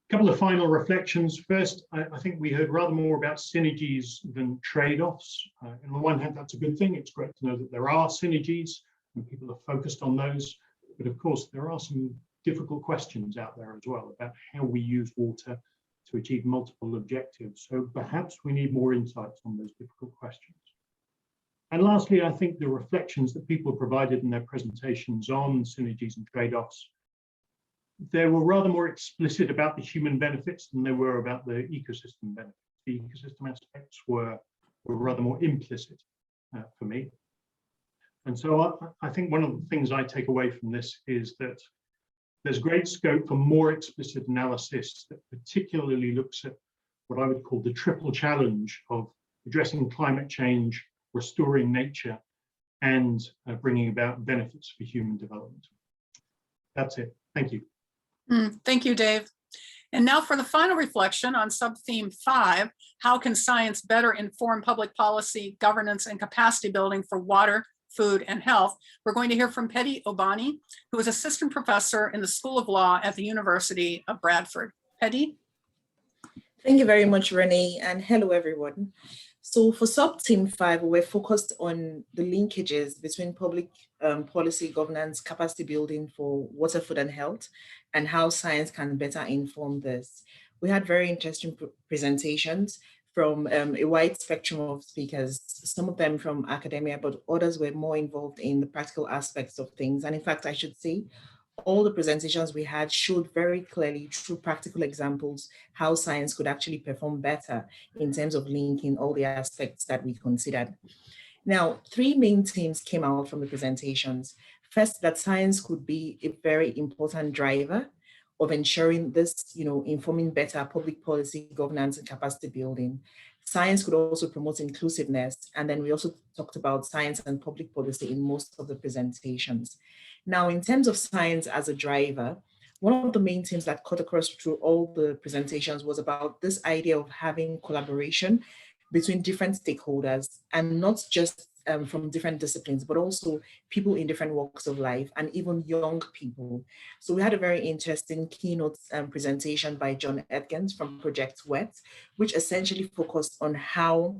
A couple of final reflections. First, I think we heard rather more about synergies than trade-offs. On the one hand, that's a good thing. It's great to know that there are synergies and people are focused on those. But of course, there are some difficult questions out there as well about how we use water to achieve multiple objectives. So perhaps we need more insights on those difficult questions. And lastly, I think the reflections that people provided in their presentations on synergies and trade-offs, they were rather more explicit about the human benefits than they were about the ecosystem benefits. The ecosystem aspects were rather more implicit for me. And so I think one of the things I take away from this is that there's great scope for more explicit analysis that particularly looks at what I would call the triple challenge of addressing climate change, restoring nature, and bringing about benefits for human development. That's it. Thank you. Thank you, Dave. And now for the final reflection on sub-theme 5, how can science better inform public policy, governance, and capacity building for water, food, and health? We're going to hear from Petty Obani, who is assistant professor in the School of Law at the University of Bradford. Petty? Thank you very much, Renee, and hello, everyone. So for sub-theme 5, we're focused on the linkages between public policy, governance, capacity building for water, food, and health, and how science can better inform this. We had very interesting presentations from a wide spectrum of speakers, some of them from academia, but others were more involved in the practical aspects of things. And in fact, I should say, all the presentations we had showed very clearly through practical examples how science could actually perform better in terms of linking all the aspects that we considered. Now, 3 main themes came out from the presentations. First, that science could be a very important driver of ensuring this, informing better public policy, governance, and capacity building. Science could also promote inclusiveness. And then we also talked about science and public policy in most of the presentations. Now, in terms of science as a driver, one of the main themes that cut across through all the presentations was about this idea of having collaboration between different stakeholders, and not just from different disciplines, but also people in different walks of life and even young people. So we had a very interesting keynote presentation by John Eckert from Project WET, which essentially focused on how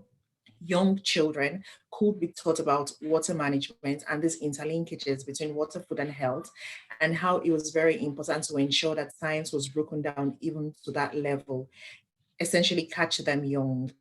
young children could be taught about water management and these interlinkages between water, food, and health, and how it was very important to ensure that science was broken down even to that level, essentially catch them young.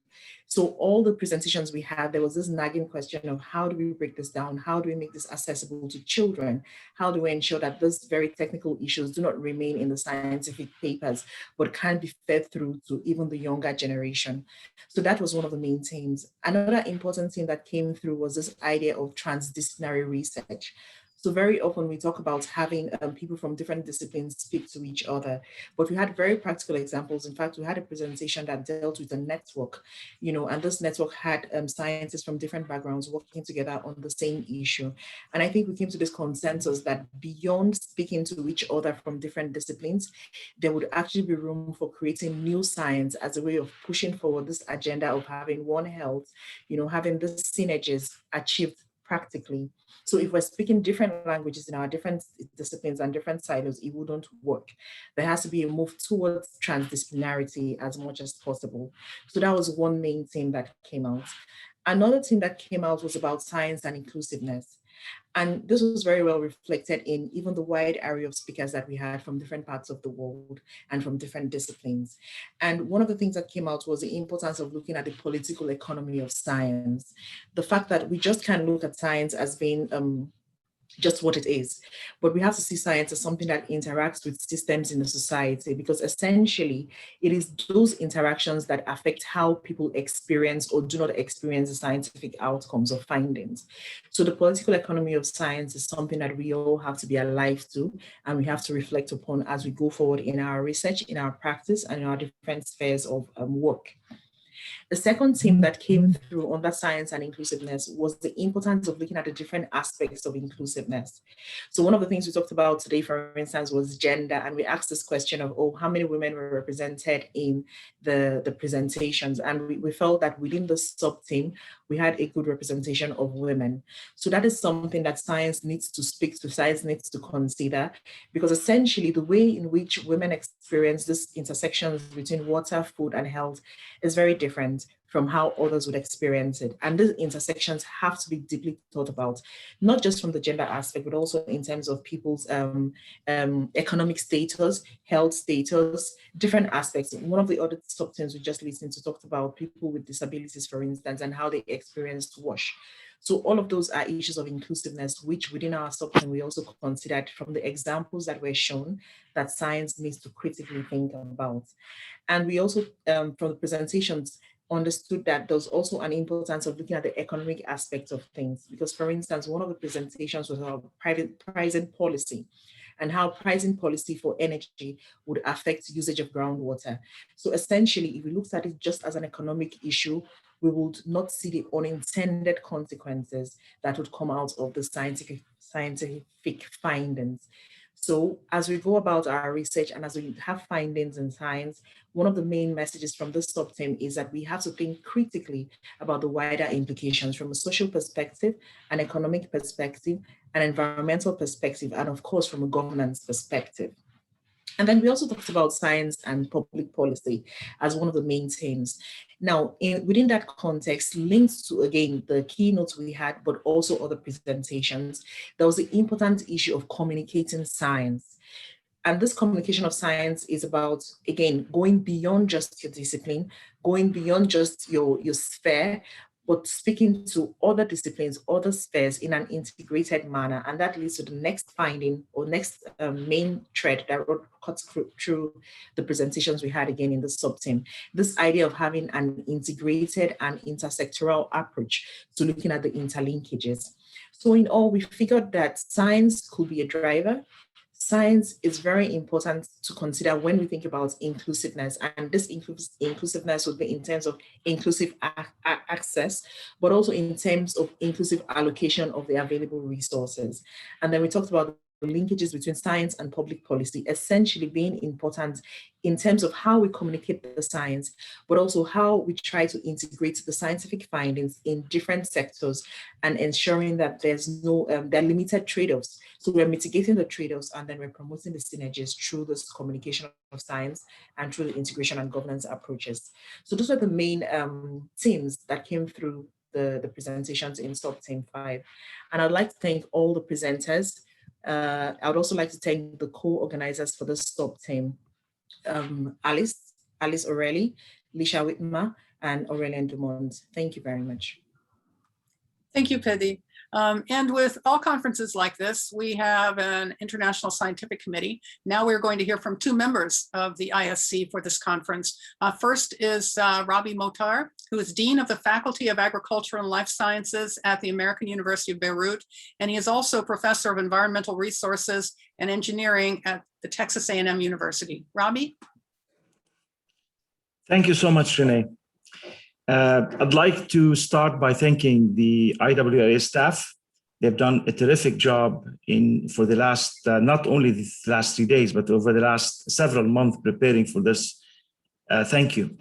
So all the presentations we had, there was this nagging question of how do we break this down? How do we make this accessible to children? How do we ensure that these very technical issues do not remain in the scientific papers, but can be fed through to even the younger generation? So that was one of the main themes. Another important thing that came through was this idea of transdisciplinary research. So very often we talk about having people from different disciplines speak to each other, but we had very practical examples. In fact, we had a presentation that dealt with a network, and this network had scientists from different backgrounds working together on the same issue. And I think we came to this consensus that beyond speaking to each other from different disciplines, there would actually be room for creating new science as a way of pushing forward this agenda of having one health, having the synergies achieved practically. So if we're speaking different languages in our different disciplines and different silos, it wouldn't work. There has to be a move towards transdisciplinarity as much as possible. So that was one main thing that came out. Another thing that came out was about science and inclusiveness. And this was very well reflected in even the wide array of speakers that we had from different parts of the world and from different disciplines. And one of the things that came out was the importance of looking at the political economy of science. The fact that we just can't look at science as being just what it is, but we have to see science as something that interacts with systems in the society, because essentially it is those interactions that affect how people experience or do not experience the scientific outcomes or findings. So the political economy of science is something that we all have to be alive to, and we have to reflect upon as we go forward in our research, in our practice, and in our different spheres of work. The second theme that came through under science and inclusiveness was the importance of looking at the different aspects of inclusiveness. So one of the things we talked about today, for instance, was gender. And we asked this question of, how many women were represented in the presentations? And we felt that within the sub-theme, we had a good representation of women. So that is something that science needs to speak to, science needs to consider, because essentially the way in which women experience these intersections between water, food, and health is very different from how others would experience it. And these intersections have to be deeply thought about, not just from the gender aspect, but also in terms of people's economic status, health status, different aspects. One of the other sub-themes we just listened to talked about people with disabilities, for instance, and how they experience WASH. So all of those are issues of inclusiveness, which within our sub-theme we also considered from the examples that were shown that science needs to critically think about. And we also, from the presentations, understood that there's also an importance of looking at the economic aspects of things. Because for instance, one of the presentations was about pricing policy and how pricing policy for energy would affect usage of groundwater. So essentially, if we looked at it just as an economic issue, we would not see the unintended consequences that would come out of the scientific findings. So as we go about our research and as we have findings in science, one of the main messages from this sub-theme is that we have to think critically about the wider implications from a social perspective, an economic perspective, an environmental perspective, and of course, from a governance perspective. And then we also talked about science and public policy as one of the main themes. Now, within that context, linked to, again, the keynotes we had, but also other presentations, there was the important issue of communicating science. And this communication of science is about, again, going beyond just your discipline, going beyond just your sphere, but speaking to other disciplines, other spheres in an integrated manner. And that leads to the next finding or next main thread that cuts through the presentations we had again in the sub-theme. This idea of having an integrated and intersectoral approach to looking at the interlinkages. So in all, we figured that science could be a driver. Science is very important to consider when we think about inclusiveness, and this inclusiveness would be in terms of inclusive access, but also in terms of inclusive allocation of the available resources. And then we talked about the linkages between science and public policy essentially being important in terms of how we communicate the science, but also how we try to integrate the scientific findings in different sectors and ensuring that there's no, there are limited trade-offs. So we're mitigating the trade-offs and then we're promoting the synergies through this communication of science and through the integration and governance approaches. So those are the main themes that came through the presentations in sub-theme 5. And I'd like to thank all the presenters. I would also like to thank the co-organizers for this sub-theme, Alice O'Reilly, Lisha Whitmer, and Aurélien Dumont. Thank you very much. Thank you, Pedi. And with all conferences like this, we have an International Scientific Committee. Now we're going to hear from two members of the ISC for this conference. First is Rabi Motar, who is Dean of the Faculty of Agriculture and Life Sciences at the American University of Beirut. And he is also Professor of Environmental Resources and Engineering at the Texas A&M University. Rabi? Thank you so much, Renee. I'd like to start by thanking the IWRA staff. They've done a terrific job for the last, not only the last 3 days, but over the last several months preparing for this. Thank you.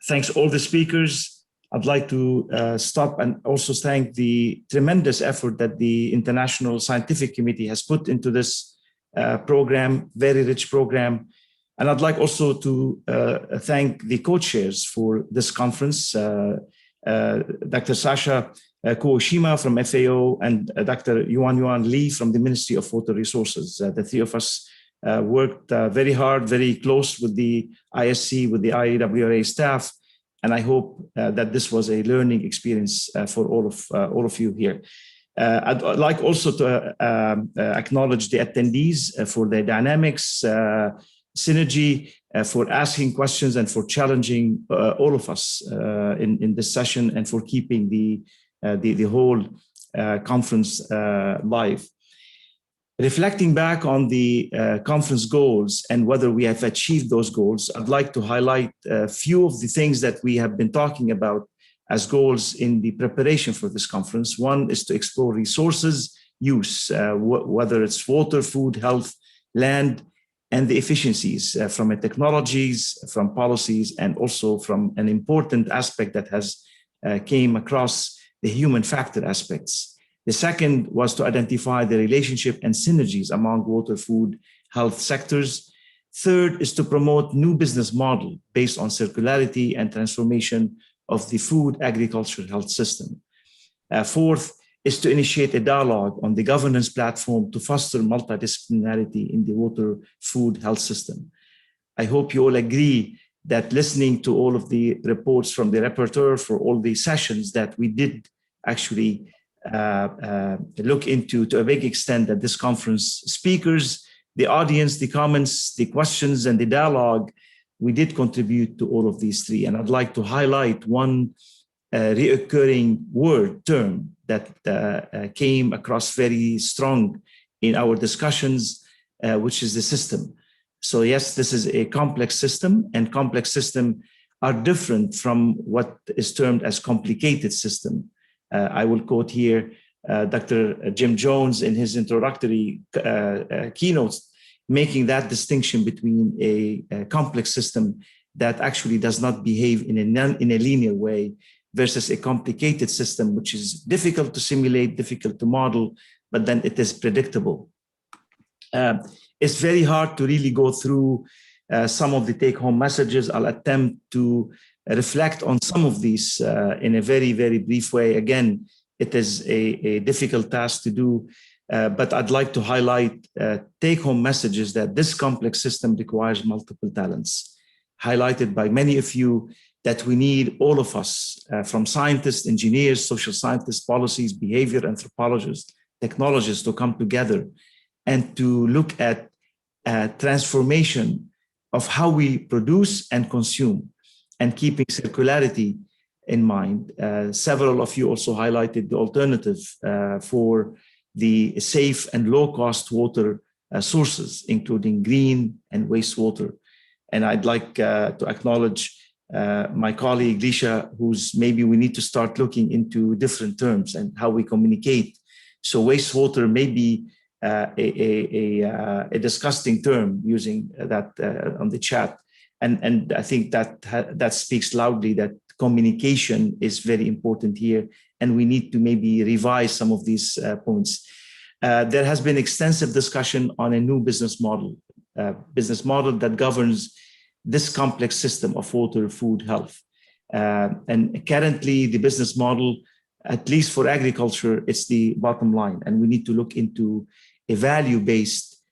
Thanks all the speakers. I'd like to stop and also thank the tremendous effort that the International Scientific Committee has put into this program, very rich program. And I'd like also to thank the co-chairs for this conference, Dr. Sasha Kuoshima from FAO and Dr. Yuan Lee from the Ministry of Water Resources. The three of us worked very hard, very close with the ISC, with the IWRA staff, and I hope that this was a learning experience for all of you here. I'd like also to acknowledge the attendees for their dynamics, synergy, for asking questions and for challenging all of us in this session and for keeping the whole conference live. Reflecting back on the conference goals and whether we have achieved those goals, I'd like to highlight a few of the things that we have been talking about as goals in the preparation for this conference. One is to explore resources use, whether it's water, food, health, land, and the efficiencies from technologies, from policies, and also from an important aspect that has came across the human factor aspects. The second was to identify the relationship and synergies among water, food, health sectors. Third is to promote new business model based on circularity and transformation of the food, agriculture, health system. Fourth is to initiate a dialogue on the governance platform to foster multidisciplinarity in the water, food, health system. I hope you all agree that listening to all of the reports from the rapporteur for all the sessions that we did actually look into to a big extent that this conference speakers, the audience, the comments, the questions, and the dialogue, we did contribute to all of these three. And I'd like to highlight one reoccurring term that came across very strong in our discussions, which is the system. So yes, this is a complex system, and complex systems are different from what is termed as complicated system. I will quote here Dr. Jim Jones in his introductory keynotes, making that distinction between a complex system that actually does not behave in a linear way versus a complicated system, which is difficult to simulate, difficult to model, but then it is predictable. It's very hard to really go through some of the take-home messages. I'll attempt to reflect on some of these in a very, very brief way. Again, it is a difficult task to do, but I'd like to highlight take-home messages that this complex system requires multiple talents, highlighted by many of you, that we need all of us, from scientists, engineers, social scientists, policies, behavior anthropologists, technologists, to come together and to look at transformation of how we produce and consume, and keeping circularity in mind. Several of you also highlighted the alternative for the safe and low-cost water sources, including green and wastewater. And I'd like to acknowledge my colleague Lisha, who's maybe we need to start looking into different terms and how we communicate. So wastewater may be a disgusting term, using that on the chat. And I think that speaks loudly that communication is very important here, and we need to maybe revise some of these points. There has been extensive discussion on a new business model that governs this complex system of water, food, health. And currently the business model, at least for agriculture, it's the bottom line. And we need to look into a value-based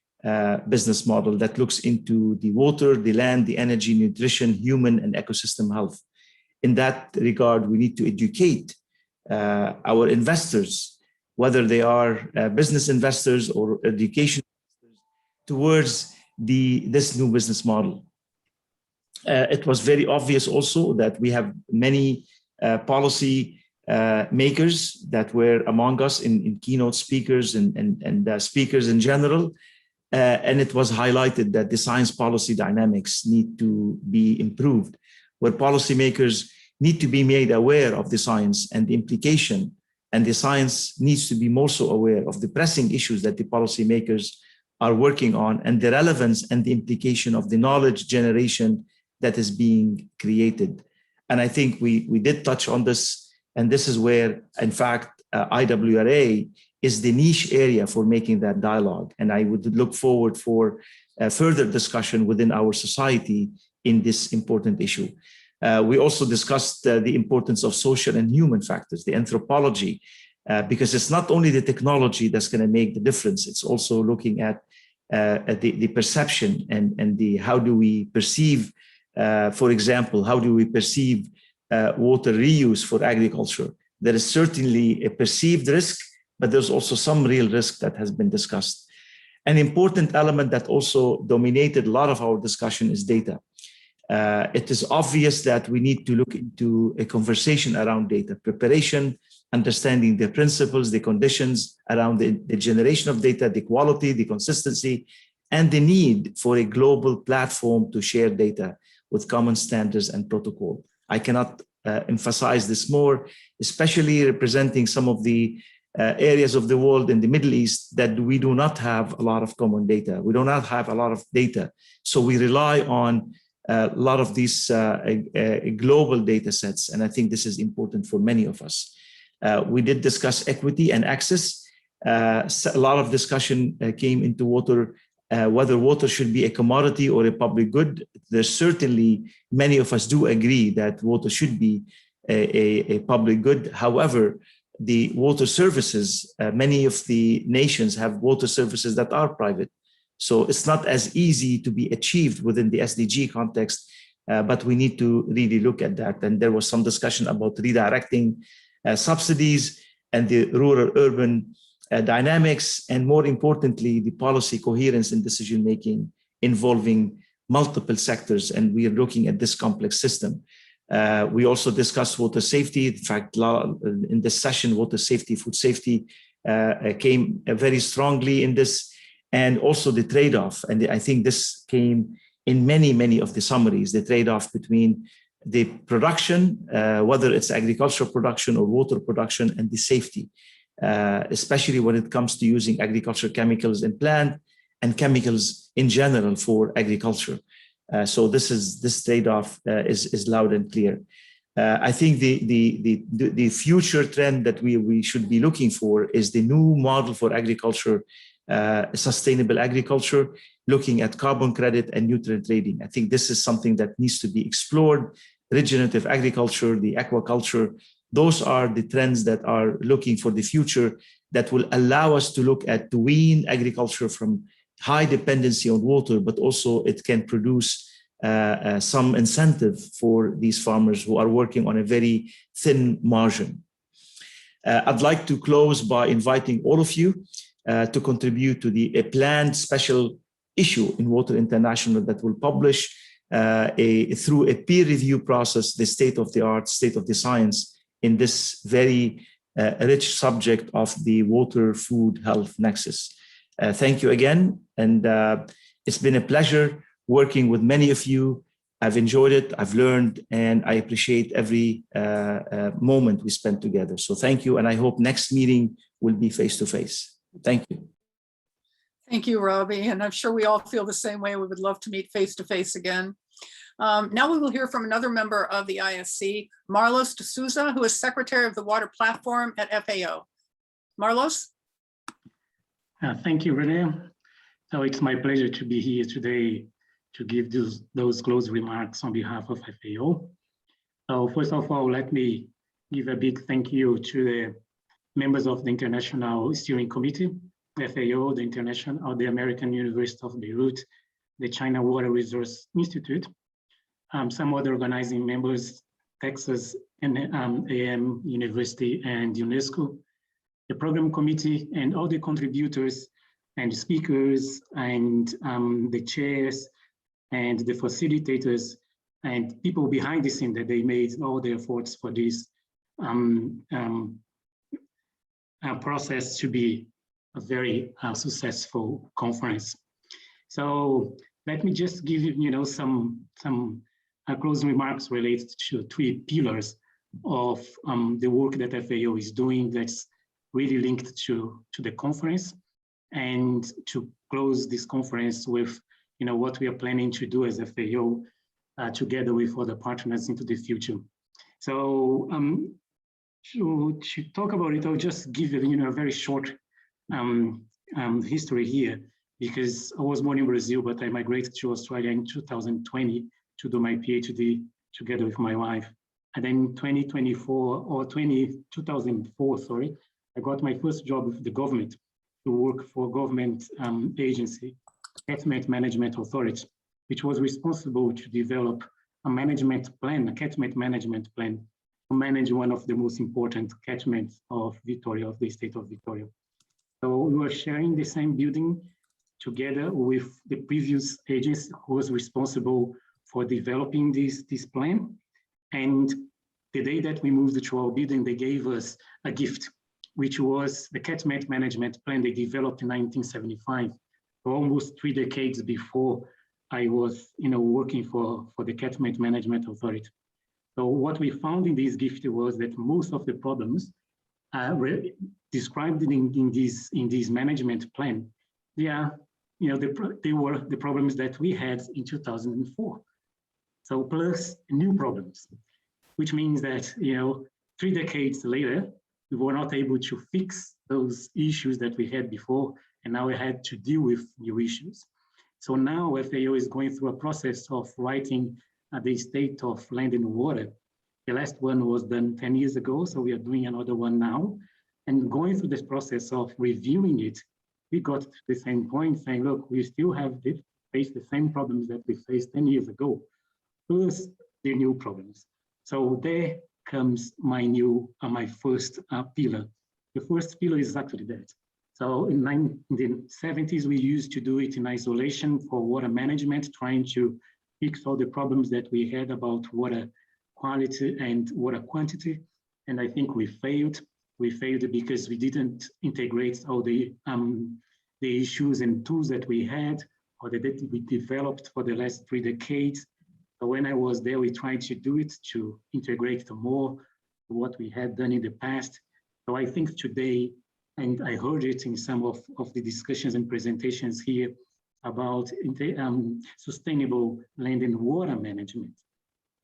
business model that looks into the water, the land, the energy, nutrition, human and ecosystem health. in that regard, we need to educate our investors, whether they are business investors or education towards this new business model. It was very obvious also that we have many policy makers that were among us in keynote speakers and speakers in general. And it was highlighted that the science policy dynamics need to be improved, where policymakers need to be made aware of the science and the implication, and the science needs to be more so aware of the pressing issues that the policymakers are working on and the relevance and the implication of the knowledge generation that is being created. And I think we did touch on this, and this is where, in fact, IWRA is the niche area for making that dialogue. And I would look forward for further discussion within our society in this important issue. We also discussed the importance of social and human factors, the anthropology, because it's not only the technology that's going to make the difference, it's also looking at the perception and the how do we perceive, for example, how do we perceive water reuse for agriculture? There is certainly a perceived risk, but there's also some real risk that has been discussed. An important element that also dominated a lot of our discussion is data. It is obvious that we need to look into a conversation around data preparation, understanding the principles, the conditions around the generation of data, the quality, the consistency, and the need for a global platform to share data with common standards and protocol. I cannot emphasize this more, especially representing some of the areas of the world in the Middle East that we do not have a lot of common data. We do not have a lot of data. So we rely on a lot of these global data sets. And I think this is important for many of us. We did discuss equity and access. A lot of discussion came into water, whether water should be a commodity or a public good. There's certainly, many of us do agree that water should be a public good. However, the water services, many of the nations have water services that are private. So it's not as easy to be achieved within the SDG context, but we need to really look at that. And there was some discussion about redirecting subsidies and the rural-urban dynamics, and more importantly, the policy coherence in decision-making involving multiple sectors. And we are looking at this complex system. We also discussed water safety. In fact, in this session, water safety, food safety came very strongly in this, and also the trade-off. And I think this came in many of the summaries, the trade-off between the production, whether it's agricultural production or water production, and the safety, especially when it comes to using agricultural chemicals in plant and chemicals in general for agriculture. So this trade-off is loud and clear. I think the future trend that we should be looking for is the new model for agriculture, sustainable agriculture, looking at carbon credit and nutrient trading. I think this is something that needs to be explored. Regenerative agriculture, the aquaculture, those are the trends that are looking for the future that will allow us to look at to wean agriculture from high dependency on water, but also it can produce some incentive for these farmers who are working on a very thin margin. I'd like to close by inviting all of you to contribute to a planned special issue in Water International that will publish through a peer review process, the state of the art, state of the science in this very rich subject of the water, food, health nexus. Thank you again. And it's been a pleasure working with many of you. I've enjoyed it, I've learned, and I appreciate every moment we spent together. So thank you. And I hope next meeting will be face-to-face. Thank you. Thank you, Robbie. And I'm sure we all feel the same way. We would love to meet face-to-face again. Now we will hear from another member of the ISC, Marlos de Souza, who is Secretary of the Water Platform at FAO. Marlos? Thank you, Renee. So it's my pleasure to be here today to give those closing remarks on behalf of FAO. So first of all, let me give a big thank you to the members of the International Steering Committee, FAO, the American University of Beirut, the China Water Resource Institute, some other organizing members, Texas A&M University and UNESCO, the program committee and all the contributors and speakers and the chairs and the facilitators and people behind the scene that they made all the efforts for this process to be a very successful conference. So let me just give you, some closing remarks related to 3 pillars of the work that FAO is doing that's really linked to the conference, and to close this conference with what we are planning to do as FAO together with other partners into the future. So to talk about it, I'll just give a very short history here, because I was born in Brazil, but I migrated to Australia in 2020 to do my PhD together with my wife. And then 2004, sorry, I got my first job with the government to work for a government agency, Catchment Management Authority, which was responsible to develop a management plan, a catchment management plan, to manage one of the most important catchments of Victoria, of the state of Victoria. So we were sharing the same building together with the previous agency who was responsible for developing this plan. And the day that we moved to our building, they gave us a gift, which was the catchment management plan they developed in 1975, almost 3 decades before I was working for the Catchment Management Authority. So what we found in this gift was that most of the problems described in this management plan, they were the problems that we had in 2004. So plus new problems, which means that 3 decades later, we were not able to fix those issues that we had before, and now we had to deal with new issues. So now FAO is going through a process of writing the state of land and water. The last one was done 10 years ago, so we are doing another one now. And going through this process of reviewing it, we got to the same point saying, look, we still have faced the same problems that we faced 10 years ago, plus the new problems. So there comes my first pillar. The first pillar is actually that. So in the 70s, we used to do it in isolation for water management, trying to fix all the problems that we had about water quality and water quantity. And I think we failed. We failed because we didn't integrate all the issues and tools that we had, or that we developed for the last 3 decades. So when I was there, we tried to do it to integrate more what we had done in the past. So I think today, and I heard it in some of the discussions and presentations here about sustainable land and water management,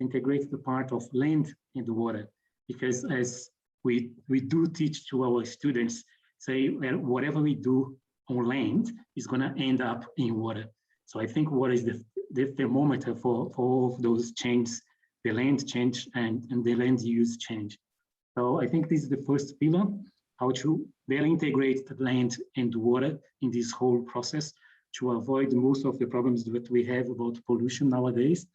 integrate the part of land and water, because as we do teach to our students, say, well, whatever we do on land is going to end up in water. So I think water is the thermometer for all of those changes, the land change and the land use change. So I think this is the first pillar, how to better integrate the land and water in this whole process to avoid most of the problems that we have about pollution nowadays.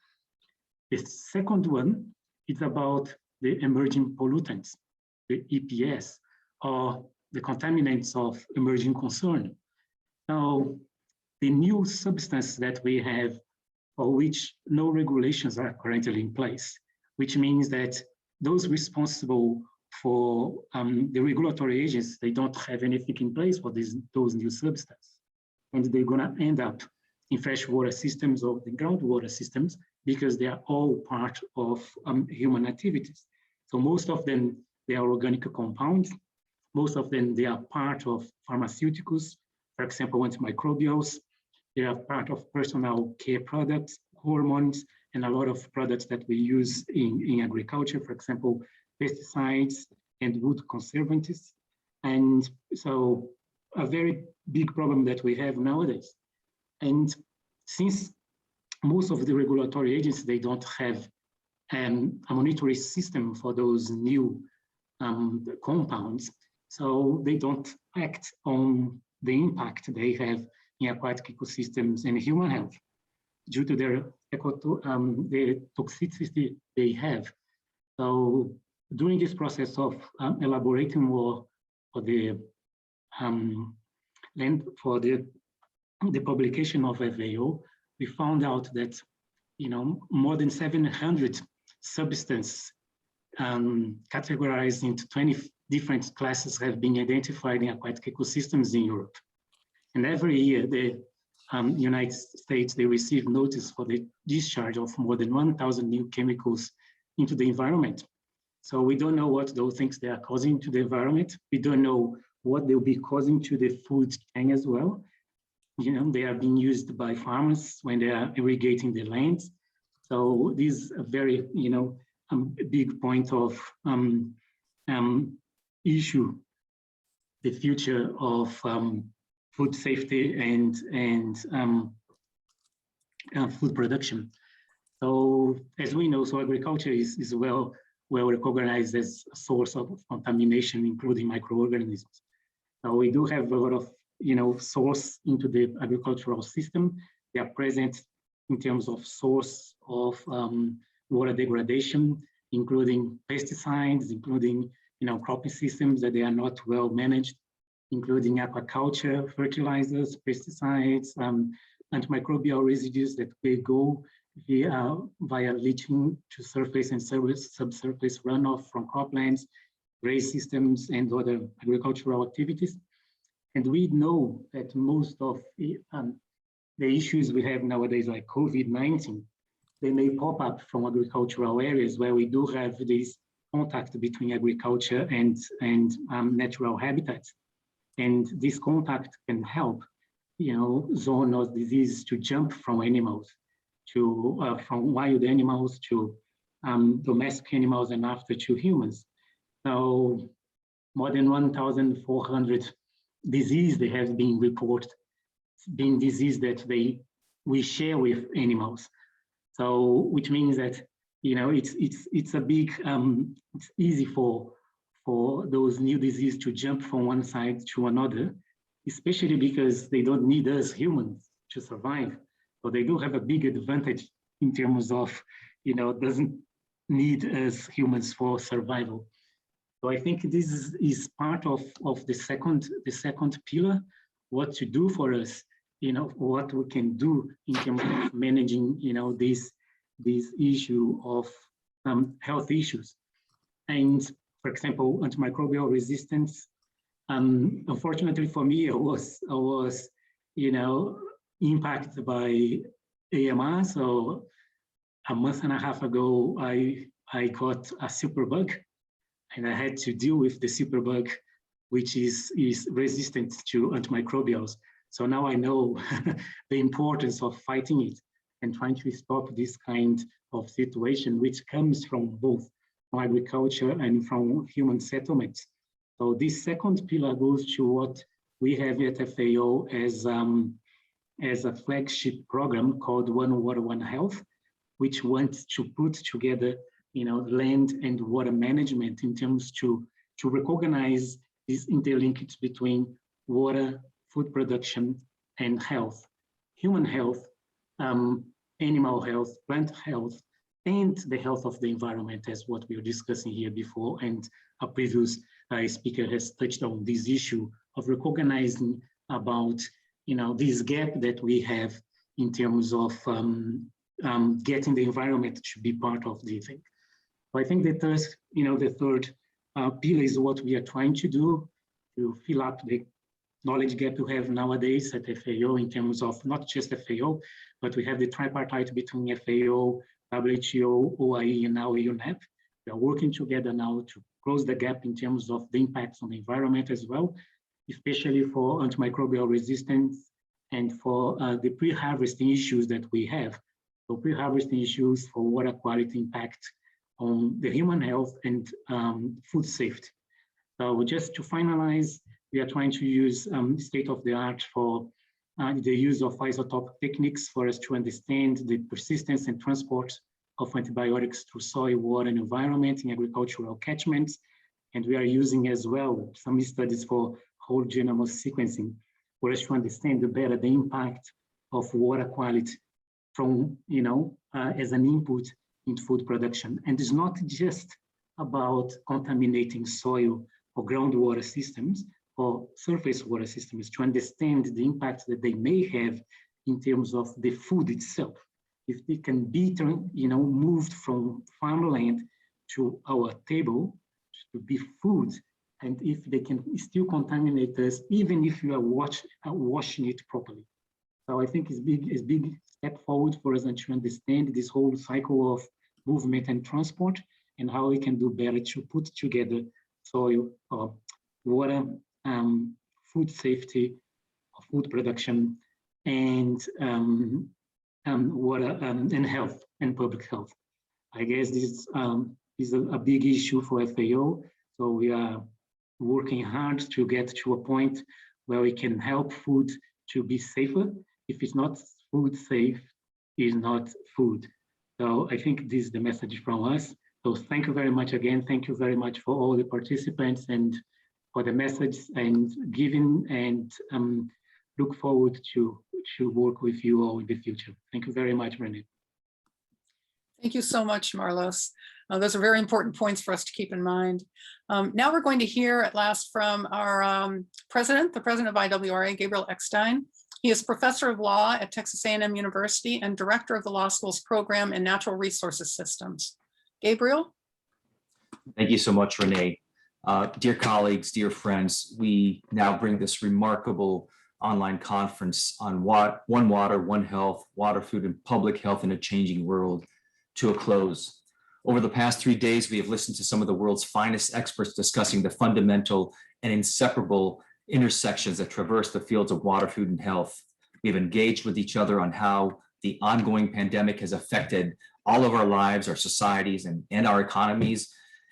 The second one is about the emerging pollutants, the EPS, or the contaminants of emerging concern. Now, the new substance that we have for which no regulations are currently in place, which means that those responsible for the regulatory agents, they don't have anything in place for those new substances. And they're gonna end up in freshwater systems or the groundwater systems because they are all part of human activities. So most of them, they are organic compounds. Most of them, they are part of pharmaceuticals, for example, antimicrobials. They are part of personal care products, hormones, and a lot of products that we use in agriculture, for example, pesticides and wood conservatives. And so a very big problem that we have nowadays. And since most of the regulatory agencies, they don't have a monitoring system for those new compounds, so they don't act on the impact they have in aquatic ecosystems and human health due to their the toxicity they have. So during this process of elaborating more for the publication of FAO, we found out that more than 700 substances categorized into 20 different classes have been identified in aquatic ecosystems in Europe. And every year, the United States, they receive notice for the discharge of more than 1,000 new chemicals into the environment. So we don't know what those things they are causing to the environment. We don't know what they'll be causing to the food chain as well. They are being used by farmers when they are irrigating the lands. So this is a very, big point of issue, the future of food safety and food production. So as we know, so agriculture is well recognized as a source of contamination, including microorganisms. So we do have a lot of source into the agricultural system. They are present in terms of source of water degradation, including pesticides, including cropping systems that they are not well managed, including aquaculture, fertilizers, pesticides, antimicrobial residues that may go via leaching to surface and subsurface runoff from croplands, raise systems, and other agricultural activities. And we know that most of the issues we have nowadays, like COVID-19, they may pop up from agricultural areas where we do have this contact between agriculture and natural habitats. And this contact can help, zoonotic diseases to jump from animals to from wild animals to domestic animals and after to humans. So more than 1,400 diseases they have been reported, being disease that we share with animals. So which means that it's a big it's easy for those new diseases to jump from one side to another, especially because they don't need us humans to survive. So they do have a big advantage in terms of doesn't need us humans for survival. So I think this is part of the second pillar, what to do for us, what we can do in terms of managing, this issue of health issues. And for example, antimicrobial resistance. Unfortunately for me, I was impacted by AMR. So a month and a half ago, I got a superbug, and I had to deal with the superbug, which is resistant to antimicrobials. So now I know the importance of fighting it and trying to stop this kind of situation, which comes from both from agriculture and from human settlements. So this second pillar goes to what we have at FAO as a flagship program called One Water, One Health, which wants to put together land and water management in terms to recognize this interlinkage between water, food production, and health, human health, animal health, plant health, and the health of the environment, as what we were discussing here before. And a previous speaker has touched on this issue of recognizing about this gap that we have in terms of getting the environment to be part of the thing. So I think that the third pillar is what we are trying to do to fill up the knowledge gap we have nowadays at FAO in terms of not just FAO, but we have the tripartite between FAO, WHO, OIE, and now UNEP. We are working together now to close the gap in terms of the impacts on the environment as well, especially for antimicrobial resistance and for the pre-harvesting issues that we have. So pre-harvesting issues for water quality impact on the human health and food safety. So just to finalize, we are trying to use state-of-the-art for the use of isotope techniques for us to understand the persistence and transport of antibiotics through soil, water, and environment in agricultural catchments. And we are using as well some studies for whole genome sequencing for us to understand better the impact of water quality from, as an input in food production. And it's not just about contaminating soil or groundwater systems or surface water systems to understand the impact that they may have in terms of the food itself. If they can be moved from farmland to our table to be food, and if they can still contaminate us, even if you are washing it properly. So I think it's a big step forward for us to understand this whole cycle of movement and transport and how we can do better to put together soil, water, food safety, food production, and water and health and public health. I guess this is a big issue for FAO. So we are working hard to get to a point where we can help food to be safer. If it's not food safe, it's not food. So I think this is the message from us. So thank you very much again. Thank you very much for all the participants and for the message and giving, and look forward to work with you all in the future. Thank you very much, Renée. Thank you so much, Marlos. Those are very important points for us to keep in mind. Now we're going to hear at last from our president, the president of IWRA, Gabriel Eckstein. He is professor of law at Texas A&M University and director of the law school's program in natural resources systems. Gabriel? Thank you so much, Renée. Dear colleagues, dear friends, we now bring this remarkable online conference on One Water, One Health, Water, Food, and Public Health in a Changing World to a close. Over the past 3 days, we have listened to some of the world's finest experts discussing the fundamental and inseparable intersections that traverse the fields of water, food, and health. We've engaged with each other on how the ongoing pandemic has affected all of our lives, our societies, and our economies.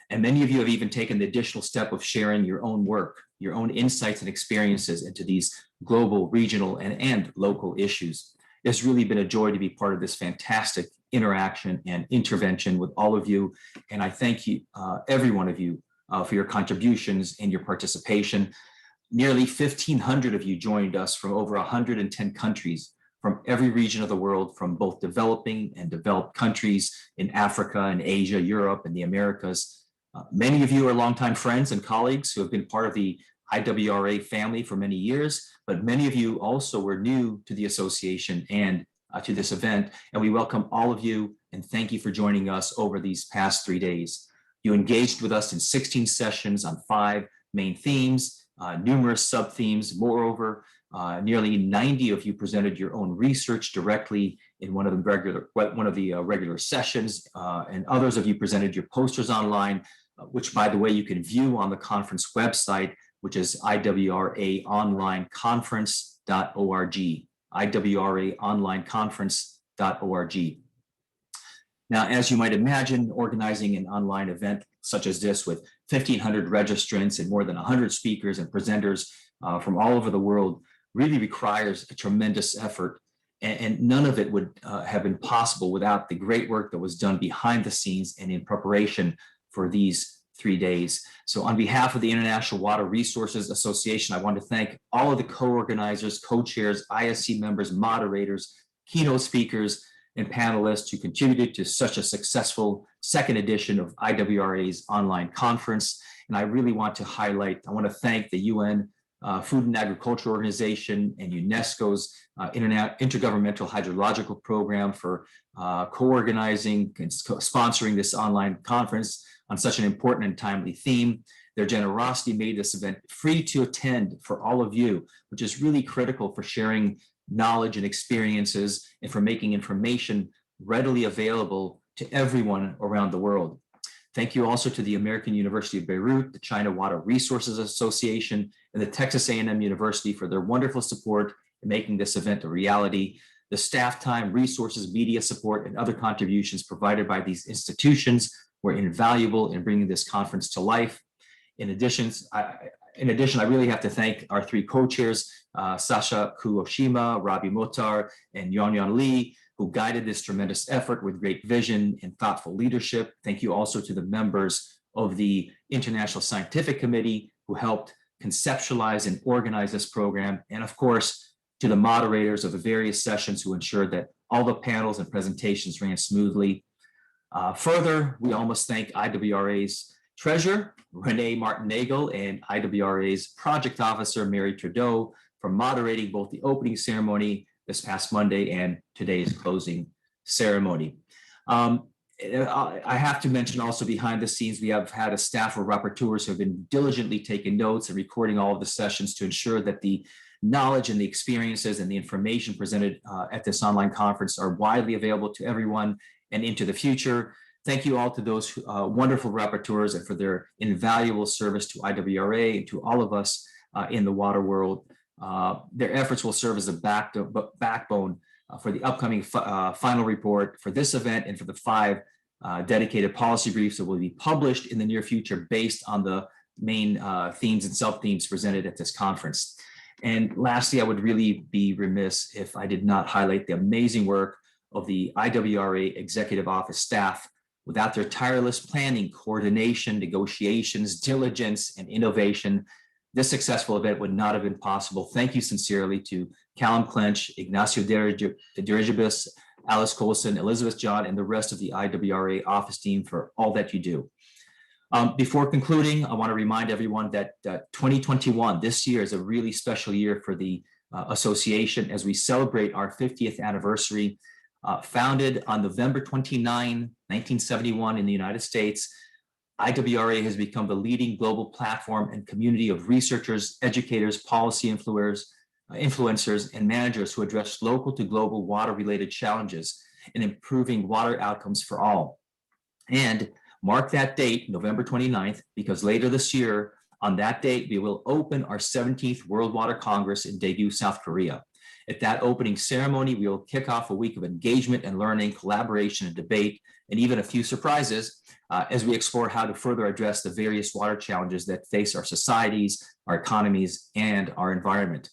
And many of you have even taken the additional step of sharing your own work, your own insights and experiences into these global, regional, and local issues. It's really been a joy to be part of this fantastic interaction and intervention with all of you. And I thank you, every one of you, for your contributions and your participation. Nearly 1,500 of you joined us from over 110 countries from every region of the world, from both developing and developed countries in Africa and Asia, Europe, and the Americas. Many of you are longtime friends and colleagues who have been part of the IWRA family for many years, but many of you also were new to the association and to this event, and we welcome all of you and thank you for joining us over these past 3 days. You engaged with us in 16 sessions on 5 main themes, numerous sub-themes. Moreover, nearly 90 of you presented your own research directly in one of the regular sessions, and others of you presented your posters online, which, by the way, you can view on the conference website, which is iwraonlineconference.org, iwraonlineconference.org. Now, as you might imagine, organizing an online event such as this with 1,500 registrants and more than 100 speakers and presenters from all over the world really requires a tremendous effort. And none of it would have been possible without the great work that was done behind the scenes and in preparation for these 3 days. So on behalf of the International Water Resources Association, I want to thank all of the co-organizers, co-chairs, ISC members, moderators, keynote speakers, and panelists who contributed to such a successful second edition of IWRA's online conference. And I really want to thank the UN Food and Agriculture Organization and UNESCO's Intergovernmental Hydrological Program for co-organizing and sponsoring this online conference on such an important and timely theme. Their generosity made this event free to attend for all of you, which is really critical for sharing knowledge and experiences and for making information readily available to everyone around the world. Thank you also to the American University of Beirut, the China Water Resources Association, and the Texas A&M University for their wonderful support in making this event a reality. The staff time, resources, media support, and other contributions provided by these institutions were invaluable in bringing this conference to life. In addition, I really have to thank our 3 co-chairs, Sasha Kuoshima, Rabi Motar, and Yon Lee, who guided this tremendous effort with great vision and thoughtful leadership. Thank you also to the members of the International Scientific Committee who helped conceptualize and organize this program. And of course, to the moderators of the various sessions who ensured that all the panels and presentations ran smoothly. Further, we all must thank IWRA's treasurer, Renée Martin-Nagle, and IWRA's project officer, Mary Trudeau, for moderating both the opening ceremony this past Monday and today's closing ceremony. I have to mention also behind the scenes, we have had a staff of rapporteurs who have been diligently taking notes and recording all of the sessions to ensure that the knowledge and the experiences and the information presented at this online conference are widely available to everyone and into the future. Thank you all to those wonderful rapporteurs and for their invaluable service to IWRA and to all of us in the water world. Their efforts will serve as a backbone for the upcoming final report for this event and for the 5 dedicated policy briefs that will be published in the near future based on the main themes and sub-themes presented at this conference. And lastly, I would really be remiss if I did not highlight the amazing work of the IWRA Executive Office staff. Without their tireless planning, coordination, negotiations, diligence, and innovation, this successful event would not have been possible. Thank you sincerely to Callum Clench, Ignacio Dirigibus, Alice Colson, Elizabeth John, and the rest of the IWRA office team for all that you do. Before concluding, I want to remind everyone that 2021, this year, is a really special year for the association as we celebrate our 50th anniversary. Founded on November 29, 1971 in the United States, IWRA has become the leading global platform and community of researchers, educators, policy influencers, and managers who address local to global water-related challenges and improving water outcomes for all. And mark that date, November 29th, because later this year, on that date, we will open our 17th World Water Congress in Daegu, South Korea. At that opening ceremony, we will kick off a week of engagement and learning, collaboration and debate, and even a few surprises as we explore how to further address the various water challenges that face our societies, our economies, and our environment.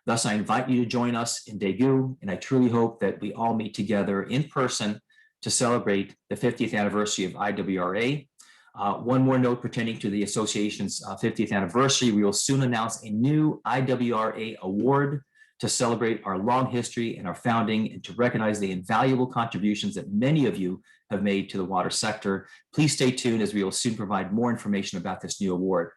Thus, I invite you to join us in Daegu, and I truly hope that we all meet together in person to celebrate the 50th anniversary of IWRA. One more note pertaining to the association's 50th anniversary, we will soon announce a new IWRA Award to celebrate our long history and our founding and to recognize the invaluable contributions that many of you have made to the water sector. Please stay tuned as we will soon provide more information about this new award.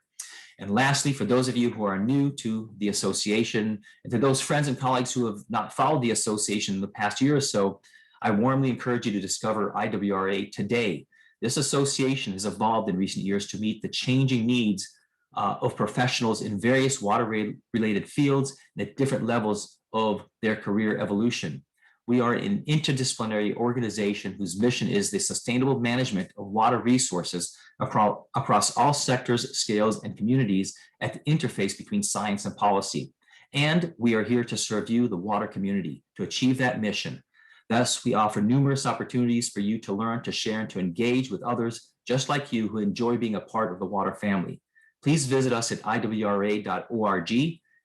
And lastly, for those of you who are new to the association and to those friends and colleagues who have not followed the association in the past year or so, I warmly encourage you to discover IWRA today. This association has evolved in recent years to meet the changing needs of professionals in various water-related fields and at different levels of their career evolution. We are an interdisciplinary organization whose mission is the sustainable management of water resources across all sectors, scales, and communities at the interface between science and policy. And we are here to serve you, the water community, to achieve that mission. Thus, we offer numerous opportunities for you to learn, to share, and to engage with others just like you who enjoy being a part of the water family. Please visit us at iwra.org.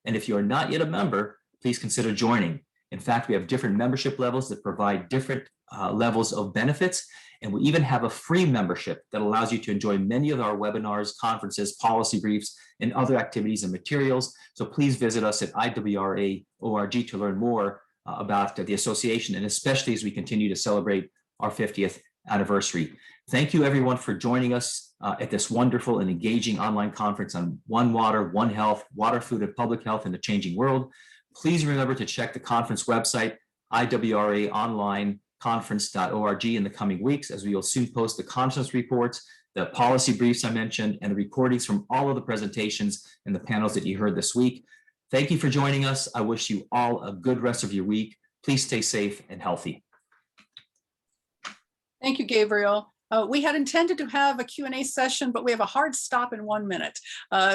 And if you are not yet a member, please consider joining. In fact, we have different membership levels that provide different levels of benefits. And we even have a free membership that allows you to enjoy many of our webinars, conferences, policy briefs, and other activities and materials. So please visit us at iwra.org to learn more about the association, and especially as we continue to celebrate our 50th anniversary. Thank you everyone for joining us at this wonderful and engaging online conference on One Water, One Health, Water, Food, and Public Health in the Changing World. Please remember to check the conference website, iwraonlineconference.org, in the coming weeks, as we will soon post the conference reports, the policy briefs I mentioned, and the recordings from all of the presentations and the panels that you heard this week. Thank you for joining us. I wish you all a good rest of your week. Please stay safe and healthy. Thank you, Gabriel. We had intended to have a Q&A session, but we have a hard stop in 1 minute.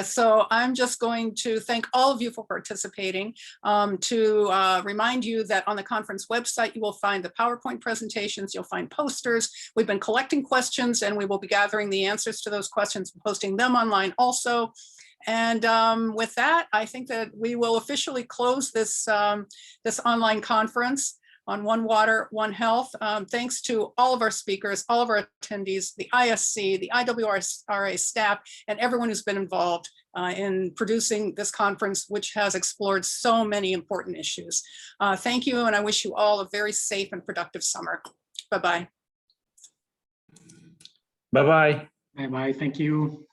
So I'm just going to thank all of you for participating. To remind you that on the conference website, you will find the PowerPoint presentations, you'll find posters. We've been collecting questions and we will be gathering the answers to those questions and posting them online also. And with that, I think that we will officially close this, this online conference on One Water, One Health. Thanks to all of our speakers, all of our attendees, the ISC, the IWRA staff, and everyone who's been involved in producing this conference, which has explored so many important issues. Thank you, and I wish you all a very safe and productive summer. Bye-bye. Bye-bye. Bye-bye. Thank you.